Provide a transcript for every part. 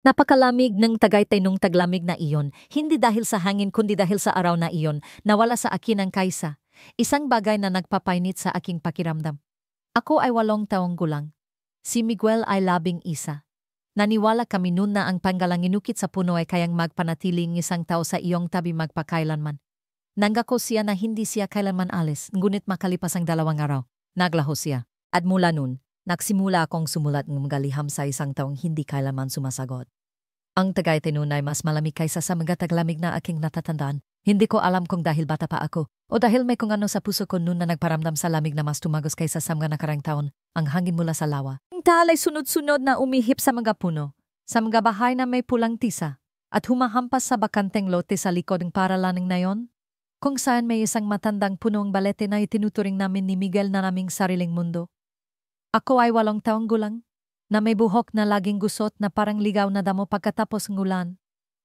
Napakalamig ng Tagaytay nung taglamig na iyon, hindi dahil sa hangin kundi dahil sa araw na iyon, nawala sa akin ang kaisa. Isang bagay na nagpapainit sa aking pakiramdam. Ako ay 8 taong gulang. Si Miguel ay 11. Naniwala kami noon na ang panggalanginukit sa puno ay kayang magpanatiling isang tao sa iyong tabi magpakailanman. Nanggako siya na hindi siya kailanman alis, ngunit makalipas ang 2 araw, naglaho siya. At mula noon, nagsimula akong sumulat ng magaliham sa isang taong hindi kailanman sumasagot. Ang Tagaytay noon ay mas malamig kaysa sa mga taglamig na aking natatandaan. Hindi ko alam kung dahil bata pa ako o dahil may kung ano sa puso ko noon na nagparamdam sa lamig na mas tumagos kaysa sa mga nakarang taon, ang hangin mula sa lawa. Ang taal ay sunod-sunod na umihip sa mga puno, sa mga bahay na may pulang tisa, at humahampas sa bakanteng lote sa likod ng paralan na yon, kung saan may isang matandang punong balete na itinuturing namin ni Miguel na naming sariling mundo. Ako ay 8 taong gulang, na may buhok na laging gusot na parang ligaw na damo pagkatapos ng ulan.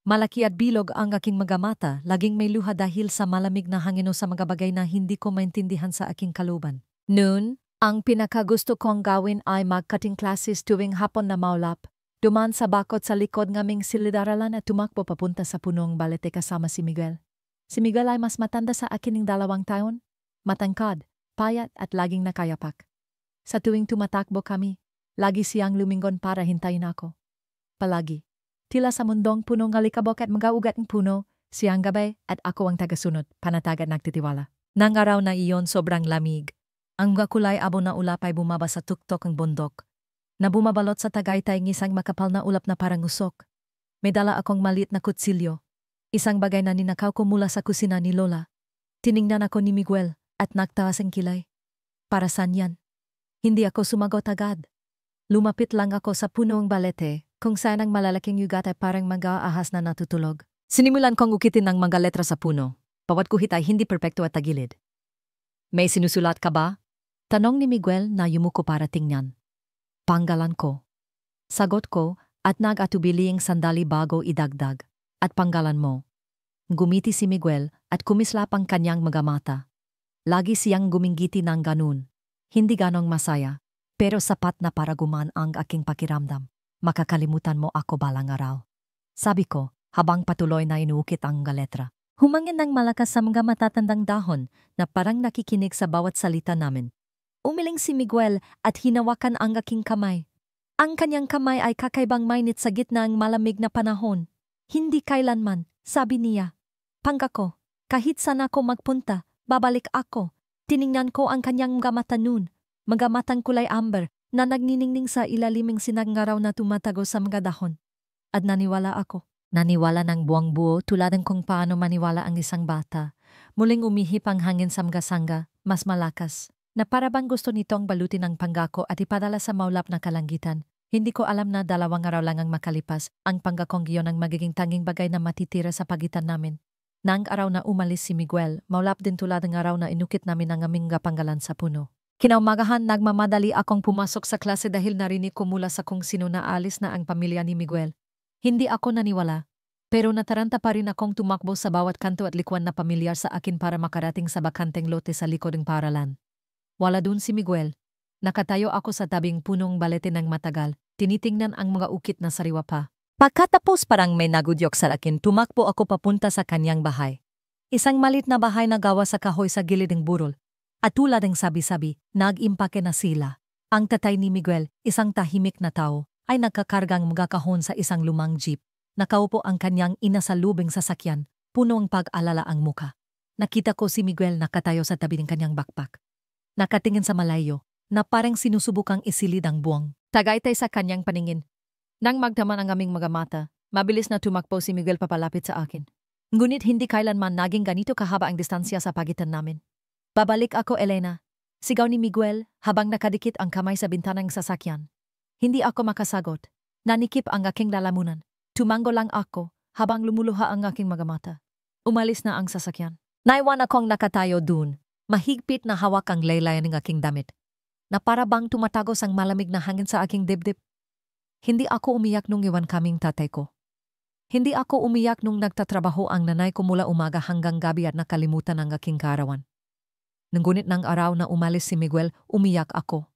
Malaki at bilog ang aking mga mata, laging may luha dahil sa malamig na hangin o sa mga bagay na hindi ko maintindihan sa aking kaluban. Noon, ang pinakagusto kong gawin ay mag-cutting classes tuwing hapon na maulap, duman sa bakod sa likod ngaming silid-aralan at tumakbo papunta sa punong balete kasama si Miguel. Si Miguel ay mas matanda sa akin ng 2 taon, matangkad, payat at laging nakayapak. Sa tuwing tumatakbo kami, lagi siyang lumingon para hintayin ako. Palagi. Tila sa mundong punong alikabok at mga ugat ng puno, siyang gabay at ako ang tagasunod, panatag at nagtitiwala. Nang araw na iyon sobrang lamig. Ang mga kulay abo na ulap ay bumaba sa tuktok ng bundok, na bumabalot sa Tagaytay ng isang makapal na ulap na parang usok. May dala akong maliit na kutsilyo, isang bagay na ninakaw ko mula sa kusina ni Lola. Tiningnan ako ni Miguel at nagtaas ang kilay. Para saan yan? Hindi ako sumagot agad. Lumapit lang ako sa punong balete, kung saan ang malalaking yugat ay parang mag-aahas na natutulog. Sinimulan kong ukitin ng mga letra sa puno. Bawat guhit ay hindi perpekto at tagilid. May sinusulat ka ba? Tanong ni Miguel na yumuko para tingnan. Panggalan ko. Sagot ko at nag-atubiling sandali bago idagdag. At panggalan mo. Gumiti si Miguel at kumislap ang kanyang mga mata. Lagi siyang guminggiti ng ganun. Hindi ganong masaya, pero sapat na para gumaan ang aking pakiramdam. Makakalimutan mo ako balang araw. Sabi ko, habang patuloy na inuukit ang letra. Humangin ng malakas sa mga matatandang dahon na parang nakikinig sa bawat salita namin. Umiling si Miguel at hinawakan ang aking kamay. Ang kanyang kamay ay kakaibang mainit sa gitna ng malamig na panahon. Hindi kailanman, sabi niya. Pangako, kahit saan ako magpunta, babalik ako. Tiningnan ko ang kanyang mga mata noon, mga matang kulay amber na nagniningning sa ilaliming sinangaraw na tumatago sa mga dahon. At naniwala ako. Naniwala ng buwang buo tulad ng kung paano maniwala ang isang bata. Muling umihip ang hangin sa mga sangga, mas malakas, na parabang gusto nitong balutin ang panggako at ipadala sa maulap na kalangitan. Hindi ko alam na 2 araw lang ang makalipas, ang panggakong giyon ang magiging tanging bagay na matitira sa pagitan namin. Nang araw na umalis si Miguel, maulap din tulad ng araw na inukit namin ang aming panggalan sa puno. Kinaumagahan nagmamadali akong pumasok sa klase dahil narinig ko mula sa kung sino na alis na ang pamilya ni Miguel. Hindi ako naniwala, pero nataranta pa rin akong tumakbo sa bawat kanto at likuan na pamilyar sa akin para makarating sa bakanteng lote sa likod ng paralan. Wala dun si Miguel. Nakatayo ako sa tabing punong balete ng matagal, tinitingnan ang mga ukit na sariwa pa. Pagkatapos parang may nagudyok sa akin, tumakbo ako papunta sa kanyang bahay. Isang malit na bahay na gawa sa kahoy sa gilid ng burol. At tulad ng sabi-sabi, nag-impake na sila. Ang tatay ni Miguel, isang tahimik na tao, ay nagkakargang mga kahon sa isang lumang jeep. Nakaupo ang kanyang ina sa lubing sasakyan, puno ang pag-alala ang muka. Nakita ko si Miguel nakatayo sa tabi ng kanyang backpack. Nakatingin sa malayo, na parang sinusubukang isilid ang buwang. Tagaytay sa kanyang paningin. Nang magtaman ang aming mga mata, mabilis na tumakbo si Miguel papalapit sa akin. Ngunit hindi kailanman naging ganito kahaba ang distansya sa pagitan namin. Babalik ako, Elena. Sigaw ni Miguel habang nakadikit ang kamay sa bintana ng sasakyan. Hindi ako makasagot. Nanikip ang aking lalamunan. Tumango lang ako habang lumuluha ang aking mga mata. Umalis na ang sasakyan. Naiwan akong nakatayo dun. Mahigpit na hawak ang laylayan ng aking damit. Na para bang tumatagos ang malamig na hangin sa aking dibdib. Hindi ako umiyak nung iwan kaming tatay ko. Hindi ako umiyak nung nagtatrabaho ang nanay ko mula umaga hanggang gabi at nakalimutan ang aking kaarawan. Ngunit ng araw na umalis si Miguel, umiyak ako.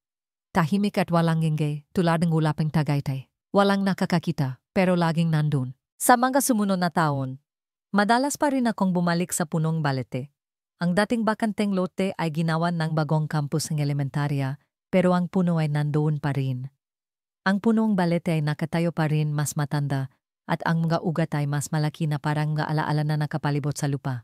Tahimik at walang ingay, tulad ng ulaping Tagaytay. Walang nakakakita, pero laging nandun. Sa mga sumunod na taon, madalas pa rin akong bumalik sa punong balete. Ang dating bakanteng lote ay ginawan ng bagong campus ng elementarya, pero ang puno ay nandoon pa rin. Ang punong balete ay nakatayo pa rin mas matanda at ang mga ugat ay mas malaki na parang mga alaala na nakapalibot sa lupa.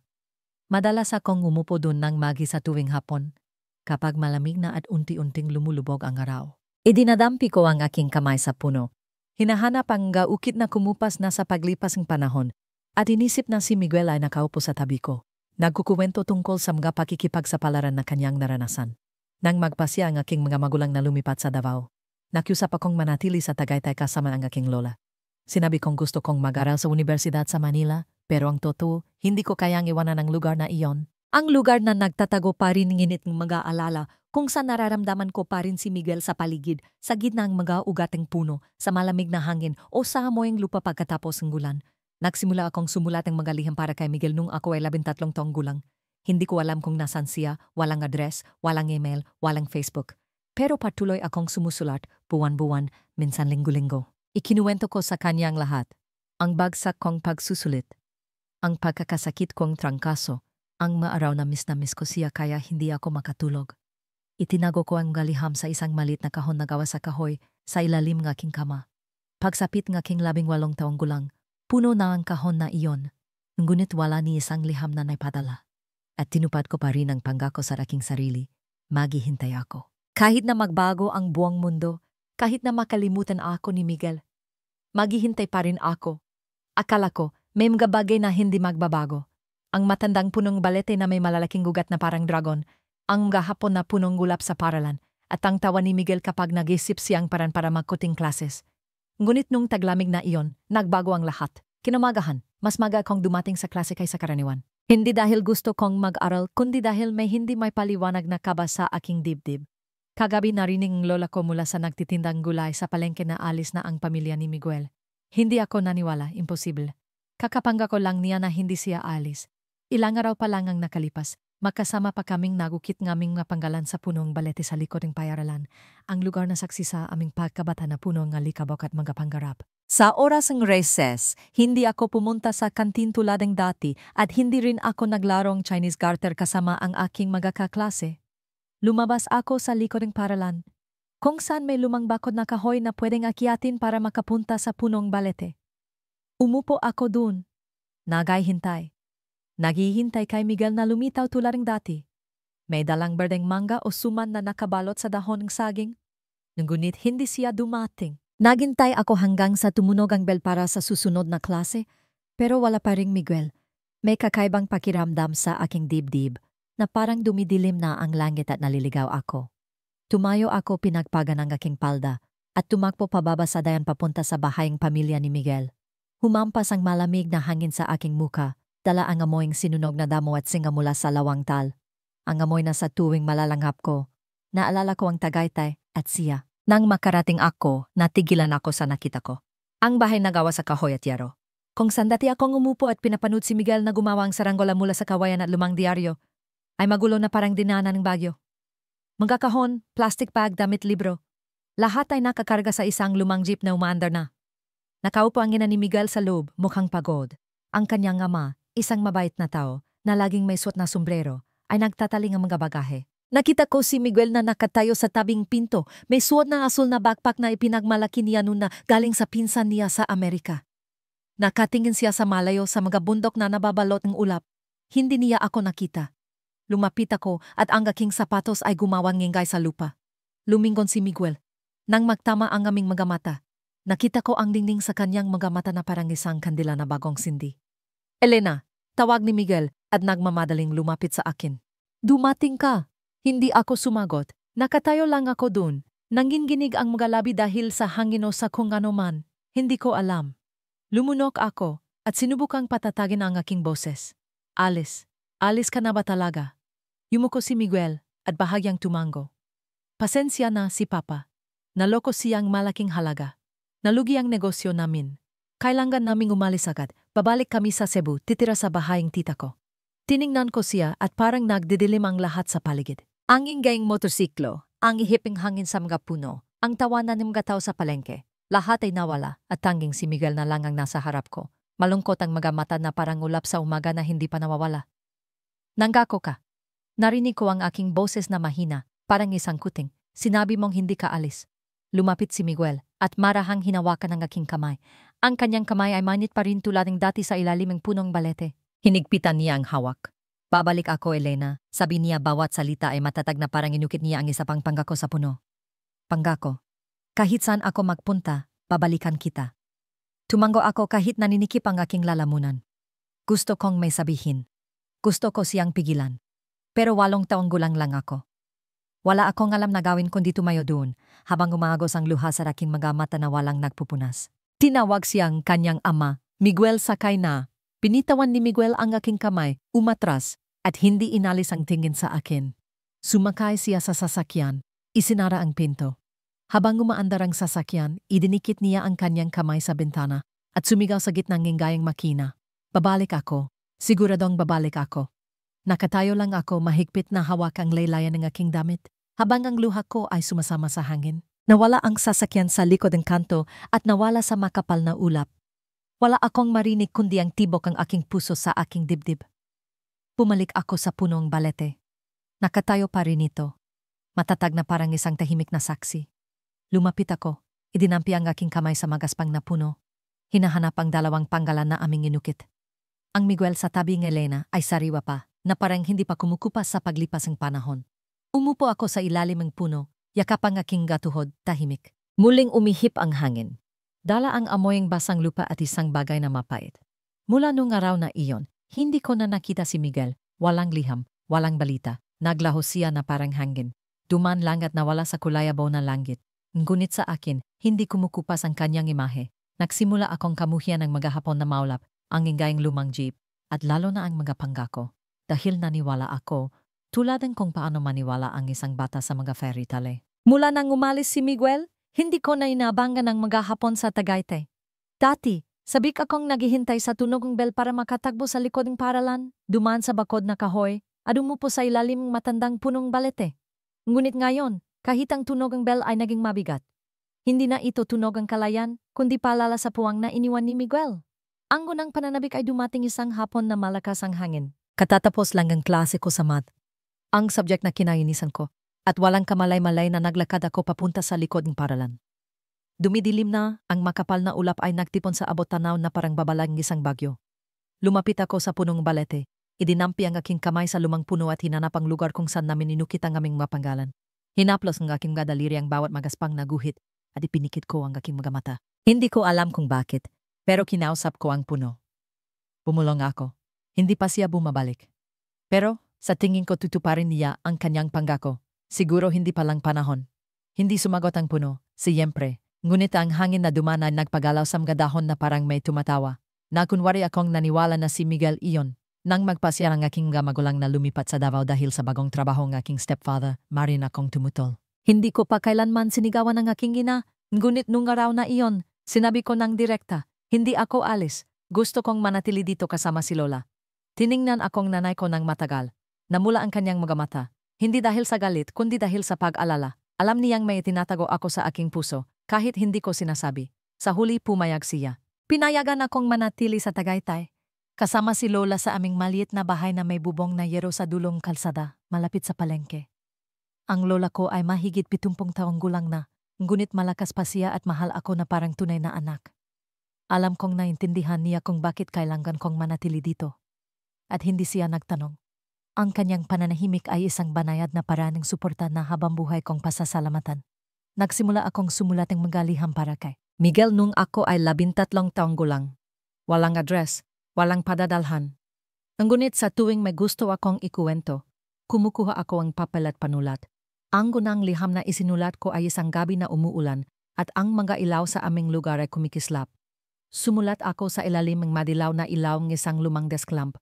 Madalas akong umupo doon ng magi sa tuwing hapon, kapag malamig na at unti-unting lumulubog ang araw. Idinadampi ko ang aking kamay sa puno. Hinahanap ang gaukit na kumupas na sa paglipas ng panahon at inisip na si Miguel ay nakaupo sa tabi ko. Nagkukuwento tungkol sa mga pakikipagsapalaran na kanyang naranasan. Nang magpasya ang aking mga magulang na lumipat sa Davao, nakiusap akong manatili sa Tagaytay kasama ang aking lola. Sinabi kong gusto kong mag-aral sa universidad sa Manila, pero ang totoo, hindi ko kayang iwanan ang lugar na iyon. Ang lugar na nagtatago pa rin ng init ng mga alala kung saan nararamdaman ko pa rin si Miguel sa paligid, sa gitna ng mga ugateng puno, sa malamig na hangin o sa amoying lupa pagkatapos ng ulan. Nagsimula akong sumulat ng mga liham para kay Miguel nung ako ay 13 taong gulang. Hindi ko alam kung nasan siya, walang address, walang email, walang Facebook. Pero patuloy akong sumusulat, buwan-buwan, minsan linggo-linggo. Ikinuwento ko sa kanyang lahat. Ang bagsak kong pagsusulit. Ang pagkakasakit kong trangkaso. Ang maaraw na miss ko siya kaya hindi ako makatulog. Itinago ko ang galiham sa isang malit na kahon na gawa sa kahoy sa ilalim ng aking kama. Pagsapit ng aking 18 taong gulang, puno na ang kahon na iyon. Ngunit wala ni isang liham na naipadala. At tinupad ko pa rin ang pangako sa aking sarili. Maghihintay ako. Kahit na magbago ang buong mundo, kahit na makalimutan ako ni Miguel, maghihintay pa rin ako. Akala ko, may mga bagay na hindi magbabago. Ang matandang punong balete na may malalaking gugat na parang dragon, ang mga hapon na punong gulap sa paralan, at ang tawa ni Miguel kapag nag-isip siyang paran para magkuting klases. Ngunit nung taglamig na iyon, nagbago ang lahat. Kinamagahan, mas maga akong dumating sa klase kaysa karaniwan. Hindi dahil gusto kong mag-aral, kundi dahil may hindi may paliwanag na kaba sa aking dibdib. Kagabi narinig ng lola ko mula sa nagtitindang gulay sa palengke na alis na ang pamilya ni Miguel. Hindi ako naniwala, imposible. Kakapangga ko lang niya na hindi siya alis. Ilang araw pa lang ang nakalipas, magkasama pa kaming nagukit ngaming mapanggalan sa punong balete sa likod ng payaralan, ang lugar na saksi sa aming pagkabata na puno ng alikabok at mga pangarap. Sa oras ng recess, hindi ako pumunta sa kantin tulad ng dati at hindi rin ako naglarong Chinese garter kasama ang aking mga kaklase. Lumabas ako sa likod ng paralan, kung saan may lumang bakod na kahoy na pwedeng akyatin para makapunta sa punong balete. Umupo ako dun. Naghihintay. Naghihintay kay Miguel na lumitaw tulad ng dati. May dalang berdeng mangga o suman na nakabalot sa dahon ng saging. Ngunit hindi siya dumating. Naghintay ako hanggang sa tumunog ang bell para sa susunod na klase, pero wala pa ring Miguel. May kakaibang pakiramdam sa aking dibdib na parang dumidilim na ang langit at naliligaw ako. Tumayo ako pinagpagan ng aking palda at tumakbo pababa sa dayan papunta sa bahayang pamilya ni Miguel. Humampas ang malamig na hangin sa aking muka, dala ang amoying sinunog na damo at singa mula sa lawang tal. Ang amoy na sa tuwing malalanghap ko, naalala ko ang Tagaytay at siya. Nang makarating ako, natigilan ako sa nakita ko. Ang bahay na gawa sa kahoy at yero. Kung saan dati akong umupo at pinapanood si Miguel na gumawa ang saranggola mula sa kawayan at lumang diaryo, ay magulo na parang dinaanan ng bagyo. Mga kahon, plastic bag, damit, libro. Lahat ay nakakarga sa isang lumang jeep na umaandar na. Nakaupo ang ina ni Miguel sa loob, mukhang pagod. Ang kanyang ama, isang mabait na tao, na laging may suot na sombrero, ay nagtataling ang mga bagahe. Nakita ko si Miguel na nakatayo sa tabing pinto, may suot na asul na backpack na ipinagmalaki niya noon na galing sa pinsan niya sa Amerika. Nakatingin siya sa malayo sa mga bundok na nababalot ng ulap. Hindi niya ako nakita. Lumapit ako at ang aking sapatos ay gumawang ngingay sa lupa. Lumingon si Miguel. Nang magtama ang aming mga mata, nakita ko ang dingding sa kanyang mga mata na parang isang kandila na bagong sindi. Elena, tawag ni Miguel at nagmamadaling lumapit sa akin. Dumating ka. Hindi ako sumagot. Nakatayo lang ako dun. Nanginginig ang mga labi dahil sa hangin o sa kung ano man. Hindi ko alam. Lumunok ako at sinubukang patatagin ang aking boses. Alice, alis ka na ba talaga? Yumuko si Miguel at bahagyang tumango. Pasensya na si Papa. Naloko siyang malaking halaga. Nalugi ang negosyo namin. Kailangan naming umalis agad. Babalik kami sa Cebu, titira sa bahayang tita ko. Tiningnan ko siya at parang nagdidilim ang lahat sa paligid. Ang ingayng motorsiklo, ang ihiping hangin sa mga puno, ang tawanan ng mga tao sa palengke, Lahat ay nawala at tanging si Miguel na lang ang nasa harap ko. Malungkot ang mga mata na parang ulap sa umaga na hindi pa nawawala. Nanggako ka. Narinig ko ang aking boses na mahina, parang isang kuting. Sinabi mong hindi ka alis. Lumapit si Miguel at marahang hinawakan ang aking kamay. Ang kanyang kamay ay manit pa rin tulad ng dati sa ilalim ng punong balete. Hinigpitan niya ang hawak. Babalik ako, Elena. Sabi niya bawat salita ay matatag na parang inukit niya ang isa pang panggako sa puno. Panggako. Kahit saan ako magpunta, babalikan kita. Tumango ako kahit naninikip ang aking lalamunan. Gusto kong may sabihin. Gusto ko siyang pigilan. Pero 8 taong gulang lang ako. Wala akong alam na gawin kundi tumayo doon habang umagos ang luha sa aking mga mata na walang nagpupunas. Tinawag siyang kanyang ama, Miguel sakay na. Pinitawan ni Miguel ang aking kamay, umatras, at hindi inalis ang tingin sa akin. Sumakay siya sa sasakyan, isinara ang pinto. Habang umaandar ang sasakyan, idinikit niya ang kanyang kamay sa bintana at sumigaw sa gitnang ngingayang makina. Babalik ako. Siguradong babalik ako. Nakatayo lang ako mahigpit na hawak ang laylayan ng aking damit habang ang luha ko ay sumasama sa hangin. Nawala ang sasakyan sa likod ng kanto at nawala sa makapal na ulap. Wala akong marinig kundi ang tibok ang aking puso sa aking dibdib. Pumalik ako sa punong balete. Nakatayo pa rin ito. Matatag na parang isang tahimik na saksi. Lumapit ako, idinampi ang aking kamay sa magaspang na puno. Hinahanap ang 2 panggalan na aming inukit. Ang Miguel sa tabi ng Elena ay sariwa pa, na parang hindi pa kumukupas sa paglipas ng panahon. Umupo ako sa ilalim ng puno, yakap ang aking gatuhod, tahimik. Muling umihip ang hangin. Dala ang amoying basang lupa at isang bagay na mapait. Mula nung araw na iyon, hindi ko na nakita si Miguel, walang liham, walang balita. Naglaho siya na parang hangin. Duman lang at nawala sa kulayabaw na langit. Ngunit sa akin, hindi kumukupas ang kanyang imahe. Nagsimula akong kamuhian ng maghapon na maulap, ang ingayang lumang jeep, at lalo na ang mga panggako. Dahil naniwala ako, tulad ng kung paano maniwala ang isang bata sa mga fairy tale. Mula nang umalis si Miguel, hindi ko na inaabangan ang maghapon sa Tagaytay. Dati, sabik akong naghihintay sa tunog ng bell para makatagbo sa likod ng paralan, dumaan sa bakod na kahoy, at umupo sa ilalim ng matandang punong balete. Ngunit ngayon, kahit ang tunog ng bell ay naging mabigat. Hindi na ito tunog ang kalayan, kundi paalala sa puwang na iniwan ni Miguel. Ang unang pananabik ay dumating isang hapon na malakas ang hangin. Katatapos lang ang klase ko sa math. Ang subject na kinainisan ko. At walang kamalay-malay na naglakad ako papunta sa likod ng paralan. Dumidilim na, ang makapal na ulap ay nagtipon sa abot tanaw na parang babalang isang bagyo. Lumapit ako sa punong balete. Idinampi ang aking kamay sa lumang puno at hinanap ang lugar kung saan namin inukit ang aming mapanggalan. Hinaplos ng aking gadaliri ang bawat magaspang na guhit at ipinikit ko ang aking mga mata. Hindi ko alam kung bakit, pero kinausap ko ang puno. Bumulong ako. Hindi pa siya bumabalik. Pero sa tingin ko tutuparin niya ang kanyang panggako. Siguro hindi pa lang panahon. Hindi sumagot ang puno, siyempre. Ngunit ang hangin na duman ay nagpagalaw sa mga dahon na parang may tumatawa. Nakunwari akong naniwala na si Miguel iyon. Nang magpasya ang aking mga magulang na lumipat sa Davao dahil sa bagong trabaho ng aking stepfather, marin akong tumutol. Hindi ko pa kailanman sinigawan ang aking ina. Ngunit nung araw na iyon, sinabi ko ng direkta, hindi ako alis. Gusto kong manatili dito kasama si Lola. Tiningnan akong nanay ko ng matagal. Namula ang kanyang mga mata. Hindi dahil sa galit, kundi dahil sa pag-alala. Alam niyang may tinatago ako sa aking puso, kahit hindi ko sinasabi. Sa huli pumayag siya. Pinayagan akong manatili sa Tagaytay. Kasama si Lola sa aming maliit na bahay na may bubong na yero sa dulong kalsada, malapit sa palengke. Ang lola ko ay mahigit 70 taong gulang na, ngunit malakas pa siya at mahal ako na parang tunay na anak. Alam kong naintindihan niya kung bakit kailangan kong manatili dito. At hindi siya nagtanong. Ang kanyang pananahimik ay isang banayad na paraan ng suporta na habang buhay kong pasasalamatan. Nagsimula akong sumulat ng mga liham para kay Miguel nung ako ay 13 taong gulang. Walang address, walang padadalhan. Ngunit sa tuwing may gusto akong ikuwento, kumukuha ako ang papel at panulat. Ang gunang liham na isinulat ko ay isang gabi na umuulan at ang mga ilaw sa aming lugar ay kumikislap. Sumulat ako sa ilalim ng madilaw na ilaw ng isang lumang desk lamp.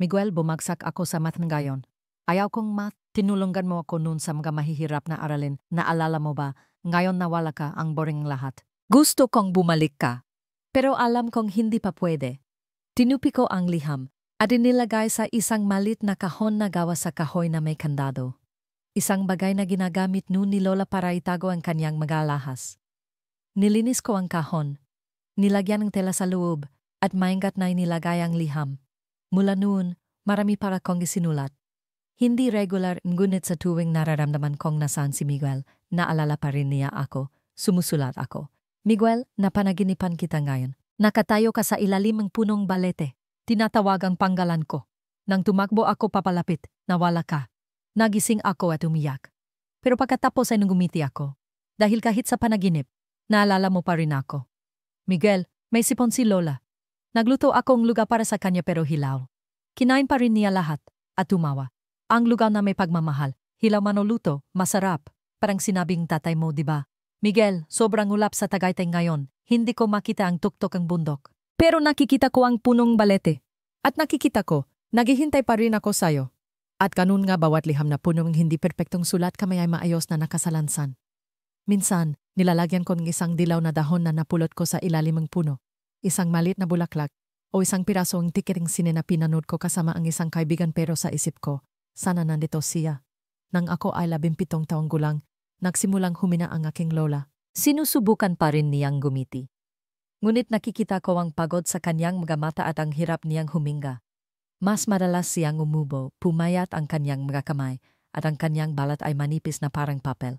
Miguel, bumagsak ako sa math ngayon. Ayaw kong math, tinulungan mo ako noon sa mga mahihirap na aralin. Naalala mo ba, ngayon nawala ka, ang boring lahat. Gusto kong bumalik ka. Pero alam kong hindi pa pwede. Tinupi ko ang liham at inilagay sa isang malit na kahon na gawa sa kahoy na may kandado. Isang bagay na ginagamit noon ni Lola para itago ang kanyang mga lahas. Nilinis ko ang kahon. Nilagyan ng tela sa loob at maingat na inilagay ang liham. Mula noon, marami para kong isinulat. Hindi regular ngunit sa tuwing nararamdaman kong nasaan si Miguel, naalala pa rin niya ako, sumusulat ako. Miguel, napanaginipan kita ngayon. Nakatayo ka sa ilalim ng punong balete. Tinatawag ang panggalan ko. Nang tumakbo ako papalapit, nawala ka. Nagising ako at umiyak. Pero pagkatapos ay nangumiti ako. Dahil kahit sa panaginip, naalala mo pa rin ako. Miguel, may sipon si Lola. Nagluto akong lugaw para sa kanya pero hilaw. Kinain pa rin niya lahat at tumawa. Ang lugaw na may pagmamahal, hilaw man o luto, masarap. Parang sinabing tatay mo, di ba? Miguel, sobrang ulap sa Tagaytay ngayon. Hindi ko makita ang tuktok ng bundok. Pero nakikita ko ang punong balete. At nakikita ko, naghihintay pa rin ako sa'yo. At ganun nga bawat liham na punong hindi perpektong sulat kamay ay maayos na nakasalansan. Minsan, nilalagyan ko ng isang dilaw na dahon na napulot ko sa ilalim ng puno. Isang malit na bulaklak o isang pirasong tikiring sine na pinanood ko kasama ang isang kaibigan pero sa isip ko, sana nandito siya. Nang ako ay 17 taong gulang, nagsimulang humina ang aking lola. Sinusubukan pa rin niyang gumiti. Ngunit nakikita ko ang pagod sa kanyang mga mata at ang hirap niyang huminga. Mas madalas siyang umubo, pumayat ang kanyang mga kamay at ang kanyang balat ay manipis na parang papel.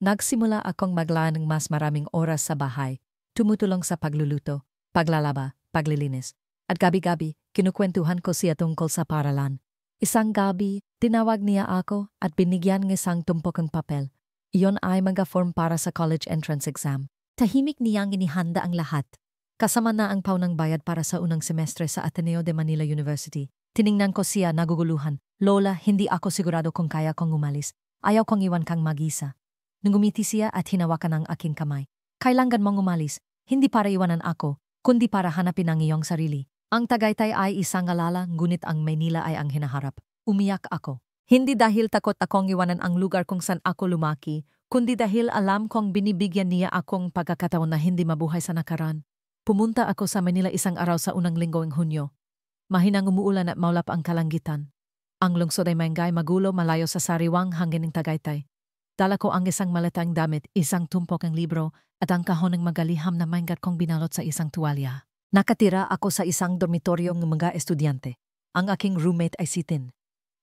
Nagsimula akong maglaan ng mas maraming oras sa bahay, tumutulong sa pagluluto, paglalaba, paglilinis. At gabi-gabi, kinukwentuhan ko siya tungkol sa paralan. Isang gabi, tinawag niya ako at binigyan ng isang tumpok ng papel. Iyon ay mga form para sa college entrance exam. Tahimik niyang inihanda ang lahat. Kasama na ang paunang bayad para sa unang semestre sa Ateneo de Manila University. Tiningnan ko siya naguguluhan. Lola, hindi ako sigurado kung kaya kong umalis. Ayaw kong iwan kang mag-isa. Nung umiti siya at hinawakan ang aking kamay. Kailangan mong umalis, hindi para iwanan ako, kundi para hanapin ang iyong sarili. Ang Tagaytay ay isang alala, ngunit ang Maynila ay ang hinaharap. Umiyak ako. Hindi dahil takot akong iwanan ang lugar kung saan ako lumaki, kundi dahil alam kong binibigyan niya akong pagkakataon na hindi mabuhay sa nakaraan. Pumunta ako sa Manila isang araw sa unang linggo ng Hunyo. Mahinang umuulan at maulap ang kalangitan. Ang lungsod ay maingay, magulo, malayo sa sariwang hangin ng Tagaytay. Dala ko ang isang malatang damit, isang tumpok ng libro, at ang kahon ng magaliham na mainggat kong binalot sa isang tuwalya. Nakatira ako sa isang dormitoryo ng mga estudyante. Ang aking roommate ay si Tin.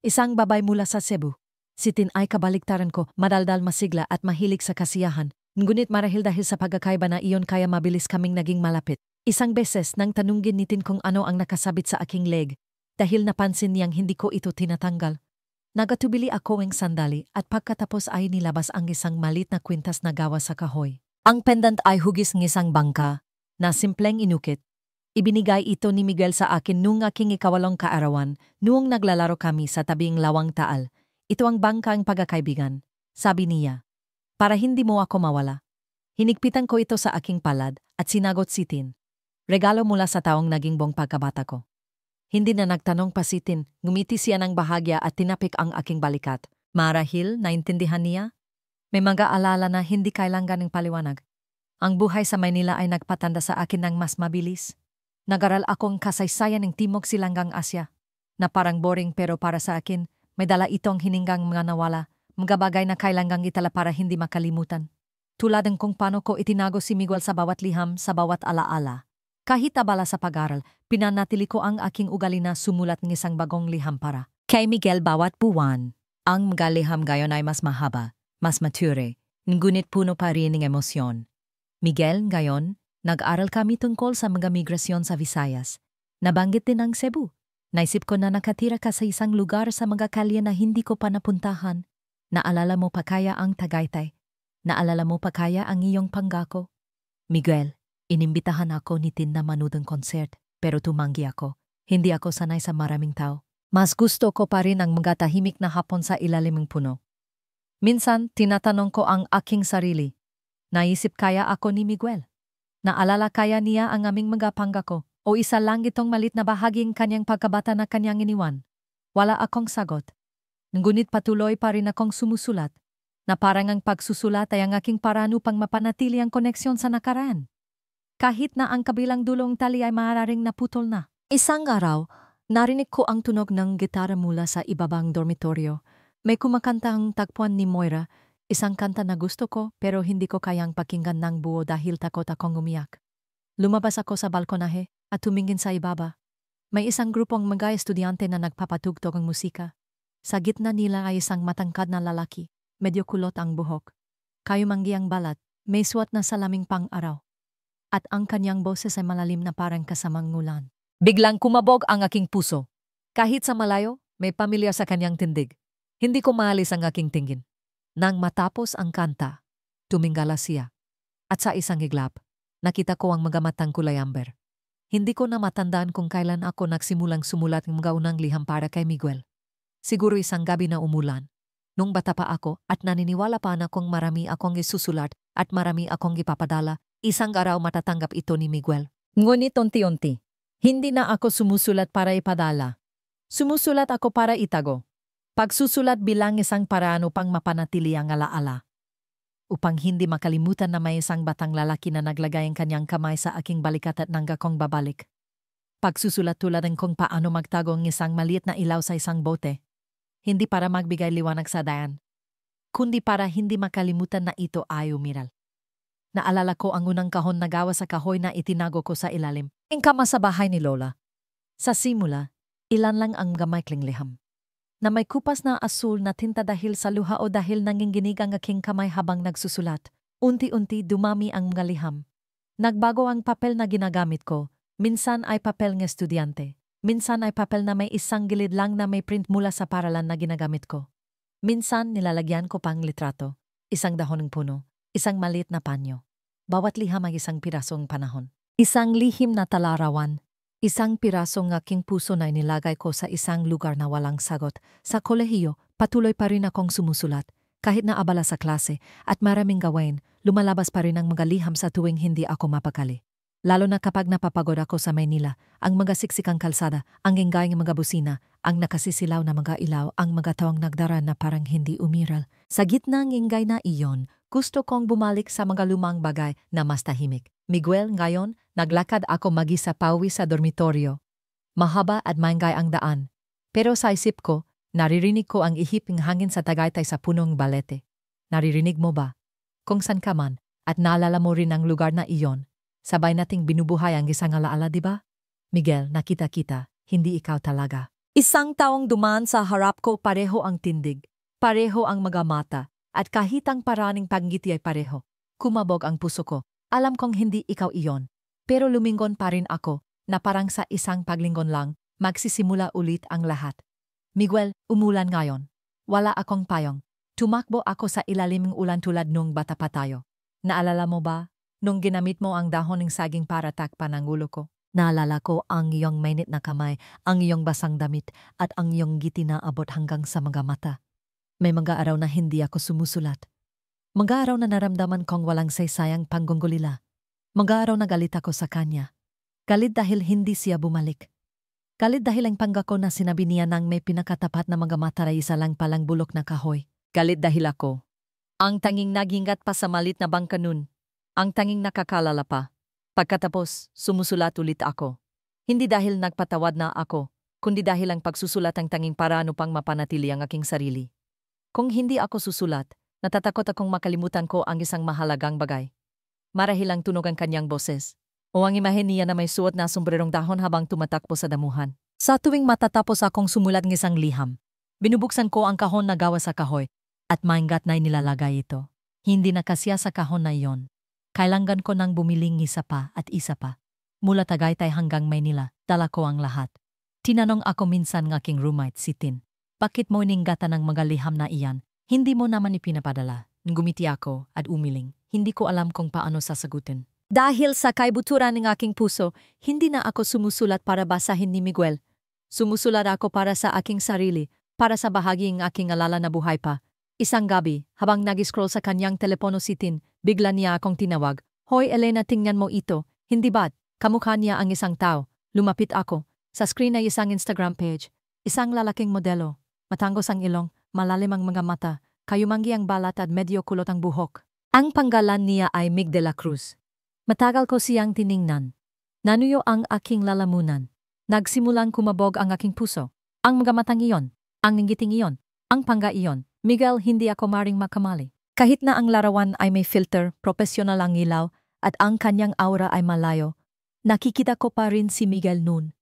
Isang babae mula sa Cebu. Si Tin ay kabaliktaran ko, madaldal, masigla at mahilig sa kasiyahan. Ngunit marahil dahil sa pagkakaiba na iyon kaya mabilis kaming naging malapit. Isang beses nang tanungin ni Tin kung ano ang nakasabit sa aking leg. Dahil napansin niyang hindi ko ito tinatanggal. Nagatubili ako ng sandali at pagkatapos ay nilabas ang isang malit na kwintas na gawa sa kahoy. Ang pendant ay hugis ng isang bangka na simpleng inukit. Ibinigay ito ni Miguel sa akin noong aking ikawalong kaarawan noong naglalaro kami sa tabing Lawang Taal. Ito ang bangkang pagkakaibigan, sabi niya. Para hindi mo ako mawala. Hinigpitan ko ito sa aking palad at sinagot si Tin. Regalo mula sa taong naging buong pagkabata ko. Hindi na nagtanong pa si Tin, ngumiti siya ng bahagya at tinapik ang aking balikat. Marahil, naintindihan niya? May mga alala na hindi kailangan ng paliwanag. Ang buhay sa Maynila ay nagpatanda sa akin ng mas mabilis. Nag-aral akong kasaysayan ng Timog Silangang Asya, na parang boring pero para sa akin, may dala itong hininggang mga nawala, mga bagay na kailangang itala para hindi makalimutan. Tulad ng kung paano ko itinago si Miguel sa bawat liham, sa bawat alaala. Kahit abala sa pag-aral, pinanatili ko ang aking ugali na sumulat ng isang bagong liham para kay Miguel bawat buwan. Ang mga liham gayon ay mas mahaba, mas mature, ngunit puno pa rin ng emosyon. Miguel, gayon, nag-aral kami tungkol sa mga migrasyon sa Visayas. Nabanggit din ang Cebu. Naisip ko na nakatira ka sa isang lugar sa mga kalye na hindi ko pa napuntahan. Naalala mo pa kaya ang Tagaytay? Naalala mo pa kaya ang iyong pangako? Miguel, inimbitahan ako ni Tin na manood ng concert, pero tumanggi ako. Hindi ako sanay sa maraming tao. Mas gusto ko pa rin ang mga tahimik na hapon sa ilalim ng puno. Minsan, tinatanong ko ang aking sarili. Naisip kaya ako ni Miguel? Naalala kaya niya ang aming mga pangako o isa lang itong malit na bahaging kanyang pagkabata na kanyang iniwan? Wala akong sagot. Ngunit patuloy pa rin akong sumusulat na parang ang pagsusulat ay ang aking paraan upang mapanatili ang koneksyon sa nakaraan. Kahit na ang kabilang dulong tali ay maaaring naputol na. Isang araw, narinig ko ang tunog ng gitara mula sa ibabang dormitoryo. May kumakantang tagpuan ni Moira, Isang kanta na gusto ko pero hindi ko kayang pakinggan ng buo dahil takot akong umiyak. Lumabas ako sa balkonahe at tumingin sa ibaba. May isang grupong mga estudyante na nagpapatugtog ng musika. Sa gitna nila ay isang matangkad na lalaki, medyo kulot ang buhok. Kayumanggi ang balat, may suot na salaming pang-araw. At ang kanyang boses ay malalim na parang kasamang ngulan. Biglang kumabog ang aking puso. Kahit sa malayo, may pamilya sa kanyang tindig. Hindi ko maalis ang aking tingin. Nang matapos ang kanta, tumingala siya. At sa isang iglap, nakita ko ang mga matang kulay amber. Hindi ko na matandaan kung kailan ako nagsimulang sumulat ng mga unang liham para kay Miguel. Siguro isang gabi na umulan. Nung bata pa ako at naniniwala pa na kung marami akong isusulat at marami akong ipapadala, isang araw matatanggap ito ni Miguel. Ngunit unti-unti, hindi na ako sumusulat para ipadala. Sumusulat ako para itago. Pagsusulat bilang isang paraan upang mapanatili ang alaala. Upang hindi makalimutan na may isang batang lalaki na naglagay ang kanyang kamay sa aking balikat at nangga kong babalik. Pagsusulat tulad ng kung paano magtago ang isang maliit na ilaw sa isang bote. Hindi para magbigay liwanag sa dayan, kundi para hindi makalimutan na ito ay umiral. Naalala ko ang unang kahon na gawa sa kahoy na itinago ko sa ilalim. Ang kama sa bahay ni Lola. Sa simula, ilan lang ang gamaikling liham. Na may kupas na asul na tinta dahil sa luha o dahil nanginginig ang aking kamay habang nagsusulat. Unti-unti dumami ang mga liham. Nagbago ang papel na ginagamit ko. Minsan ay papel ng estudyante. Minsan ay papel na may isang gilid lang na may print mula sa paralan na ginagamit ko. Minsan nilalagyan ko pang litrato. Isang dahon ng puno. Isang maliit na panyo. Bawat liham ay isang pirasong panahon. Isang lihim na talarawan. Isang pirasong aking puso na inilagay ko sa isang lugar na walang sagot. Sa kolehiyo, patuloy pa rin akong sumusulat. Kahit na abala sa klase at maraming gawain, lumalabas pa rin ang mga liham sa tuwing hindi ako mapakali. Lalo na kapag napapagod ako sa Maynila, ang mga siksikang kalsada, ang ingay ng mga busina, ang nakasisilaw na mga ilaw, ang mga tawang nagdara na parang hindi umiral. Sa gitna ng ingay na iyon, gusto kong bumalik sa mga lumang bagay na mas tahimik. Miguel, ngayon, naglakad ako mag-isa pauwi sa dormitoryo. Mahaba at maingay ang daan. Pero sa isip ko, naririnig ko ang ihip ng hangin sa Tagaytay sa punong balete. Naririnig mo ba? Kung san ka man, at naalala mo rin ang lugar na iyon, sabay nating binubuhay ang isang alaala, di ba? Miguel, nakita kita, hindi ikaw talaga. Isang taong dumaan sa harap ko, pareho ang tindig, pareho ang mga mata, at kahit ang paraning panggiti ay pareho. Kumabog ang puso ko. Alam kong hindi ikaw iyon, pero lumingon pa rin ako na parang sa isang paglingon lang, magsisimula ulit ang lahat. Miguel, umulan ngayon. Wala akong payong. Tumakbo ako sa ilalim ng ulan tulad nung bata pa tayo. Naalala mo ba, nung ginamit mo ang dahon ng saging para takpan ang ulo ko? Naalala ko ang iyong mainit na kamay, ang iyong basang damit, at ang iyong ngiti na abot hanggang sa mga mata. May mga araw na hindi ako sumusulat. Mga araw na naramdaman kong walang saysayang panggugulila. Mga araw na galit ako sa kanya. Galit dahil hindi siya bumalik. Galit dahil ang pangako na sinabi niya nang may pinakatapat na mga mata ay isa lang palang bulok na kahoy. Galit dahil ako. Ang tanging naghingat pa sa malit na bangka nun. Ang tanging nakakalala pa. Pagkatapos, sumusulat ulit ako. Hindi dahil nagpatawad na ako, kundi dahil ang pagsusulat ang tanging paraan upang mapanatili ang aking sarili. Kung hindi ako susulat, natatakot akong makalimutan ko ang isang mahalagang bagay. Marahil ang tunog ang kanyang boses, o ang imahe niya na may suot na sombrerong dahon habang tumatakbo sa damuhan. Sa tuwing matatapos akong sumulat ng isang liham, binubuksan ko ang kahon na gawa sa kahoy at maingat na inilalagay ito. Hindi na kasya sa kahon na iyon. Kailangan ko nang bumiling isa pa at isa pa. Mula Tagaytay hanggang Maynila, dala ko ang lahat. Tinanong ako minsan ng aking roommate si Tin, bakit mo ininggatan ng mga liham na iyan? Hindi mo naman ipinapadala. Ngumiti ako at umiling. Hindi ko alam kung paano sasagutin. Dahil sa kaibuturan ng aking puso, hindi na ako sumusulat para basahin ni Miguel. Sumusulat ako para sa aking sarili, para sa bahagi ng aking alala na buhay pa. Isang gabi, habang nag-scroll sa kanyang telepono si Tin, bigla niya akong tinawag. Hoy Elena, tingnan mo ito. Hindi ba't? Kamukha niya ang isang tao. Lumapit ako. Sa screen ay isang Instagram page. Isang lalaking modelo. Matanggos ang ilong. Malalim ang mga mata, kayumanggi ang balat at medyo kulot ang buhok. Ang panggalan niya ay Mig de la Cruz. Matagal ko siyang tiningnan. Nanuyo ang aking lalamunan. Nagsimulang kumabog ang aking puso. Ang mga matang iyon, ang ngiting iyon, ang pangga iyon. Miguel, hindi ako maring makamali. Kahit na ang larawan ay may filter, profesional ang ilaw, at ang kanyang aura ay malayo, nakikita ko pa rin si Miguel noon.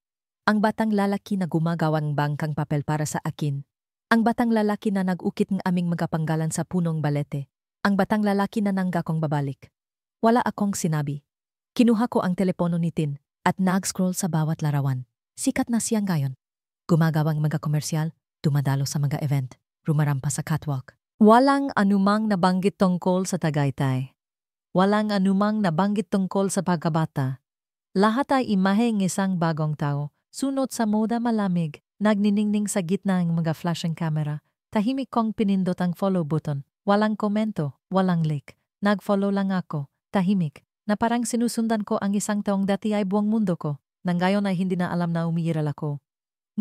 Ang batang lalaki na gumagawang bangkang papel para sa akin. Ang batang lalaki na nag-ukit ng aming magapanggalan sa punong balete. Ang batang lalaki na nangga kong babalik. Wala akong sinabi. Kinuha ko ang telepono ni Tin at nag-scroll sa bawat larawan. Sikat na siyang ngayon. Gumagawang mga komersyal, dumadalo sa mga event, rumarampa sa catwalk. Walang anumang nabanggit tungkol sa Tagaytay. Walang anumang nabanggit tungkol sa pagkabata. Lahat ay imahe ng isang bagong tao, sunod sa moda malamig, nagniningning sa gitna ng mga flashing camera. Tahimik kong pinindot ang follow button. Walang komento, walang like. Nag-follow lang ako, tahimik, na parang sinusundan ko ang isang taong dati ay buong mundo ko, nang gayon ay hindi na alam na umiiral ako.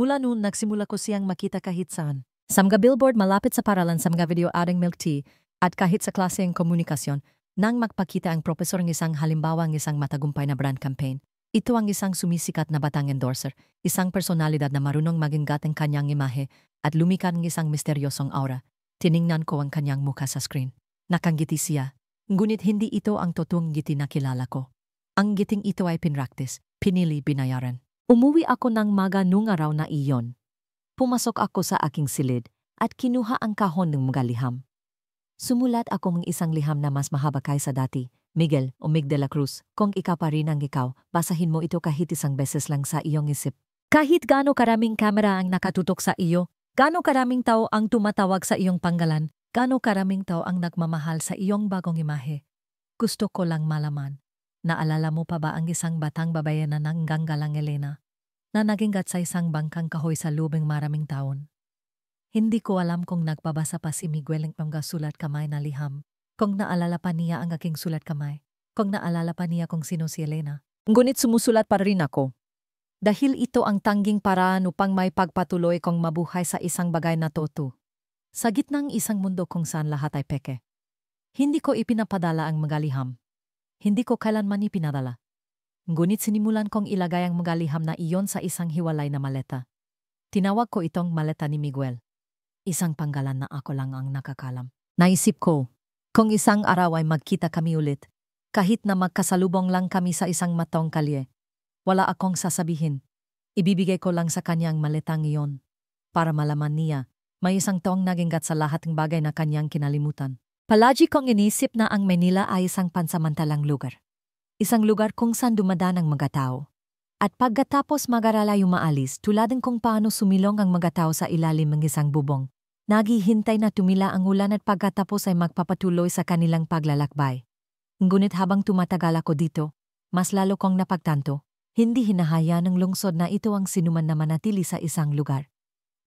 Mula noon, nagsimula ko siyang makita kahit saan. Sa mga billboard malapit sa paralan sa mga video adding milk tea at kahit sa klase ng komunikasyon, nang magpakita ang profesor ng isang halimbawa ng isang matagumpay na brand campaign. Ito ang isang sumisikat na batang endorser, isang personalidad na marunong maginggat ang kanyang imahe at lumikha ng isang misteryosong aura. Tiningnan ko ang kanyang mukha sa screen. Nakangiti siya, ngunit hindi ito ang totoong ngiti na kilala ko. Ang ngiting ito ay pinraktis, pinili, binayaran. Umuwi ako ng maga nung araw na iyon. Pumasok ako sa aking silid at kinuha ang kahon ng mga liham. Sumulat ako ng isang liham na mas mahaba kaysa dati. Miguel o Mig de la Cruz, kung ikaw pa rin ang ikaw, basahin mo ito kahit isang beses lang sa iyong isip. Kahit gaano karaming kamera ang nakatutok sa iyo, gaano karaming tao ang tumatawag sa iyong panggalan, gaano karaming tao ang nagmamahal sa iyong bagong imahe. Gusto ko lang malaman. Naalala mo pa ba ang isang batang babae na nangganggalang Elena? Na naginggat sa isang bangkang kahoy sa lubing maraming taon. Hindi ko alam kung nagbabasa pa si Miguel ng mga sulat kamay na liham, kung naalala pa niya ang aking sulat kamay, kung naalala pa niya kung sino si Elena. Ngunit sumusulat pa rin ako. Dahil ito ang tanging paraan upang may pagpatuloy kong mabuhay sa isang bagay na totoo. Sa gitnang isang mundo kung saan lahat ay peke. Hindi ko ipinapadala ang mga liham. Hindi ko kailanman ipinadala. Ngunit sinimulan kong ilagay ang mga liham na iyon sa isang hiwalay na maleta. Tinawag ko itong maleta ni Miguel. Isang panggalan na ako lang ang nakakalam. Naisip ko, kung isang araw ay magkita kami ulit, kahit na magkasalubong lang kami sa isang matong kalye, wala akong sasabihin. Ibibigay ko lang sa kanya ang maletang iyon para malaman niya may isang taong naginggat sa lahat ng bagay na kanyang kinalimutan. Palagi kong inisip na ang Manila ay isang pansamantalang lugar. Isang lugar kung saan dumadaan ang mga tao. At pagkatapos mag-arala yung maalis, tulad ng kung paano sumilong ang mga tao sa ilalim ng isang bubong. Naghihintay na tumila ang ulan at pagkatapos ay magpapatuloy sa kanilang paglalakbay. Ngunit habang tumatagal ako dito, mas lalo kong napagtanto, hindi hinahaya ng lungsod na ito ang sinuman na manatili sa isang lugar.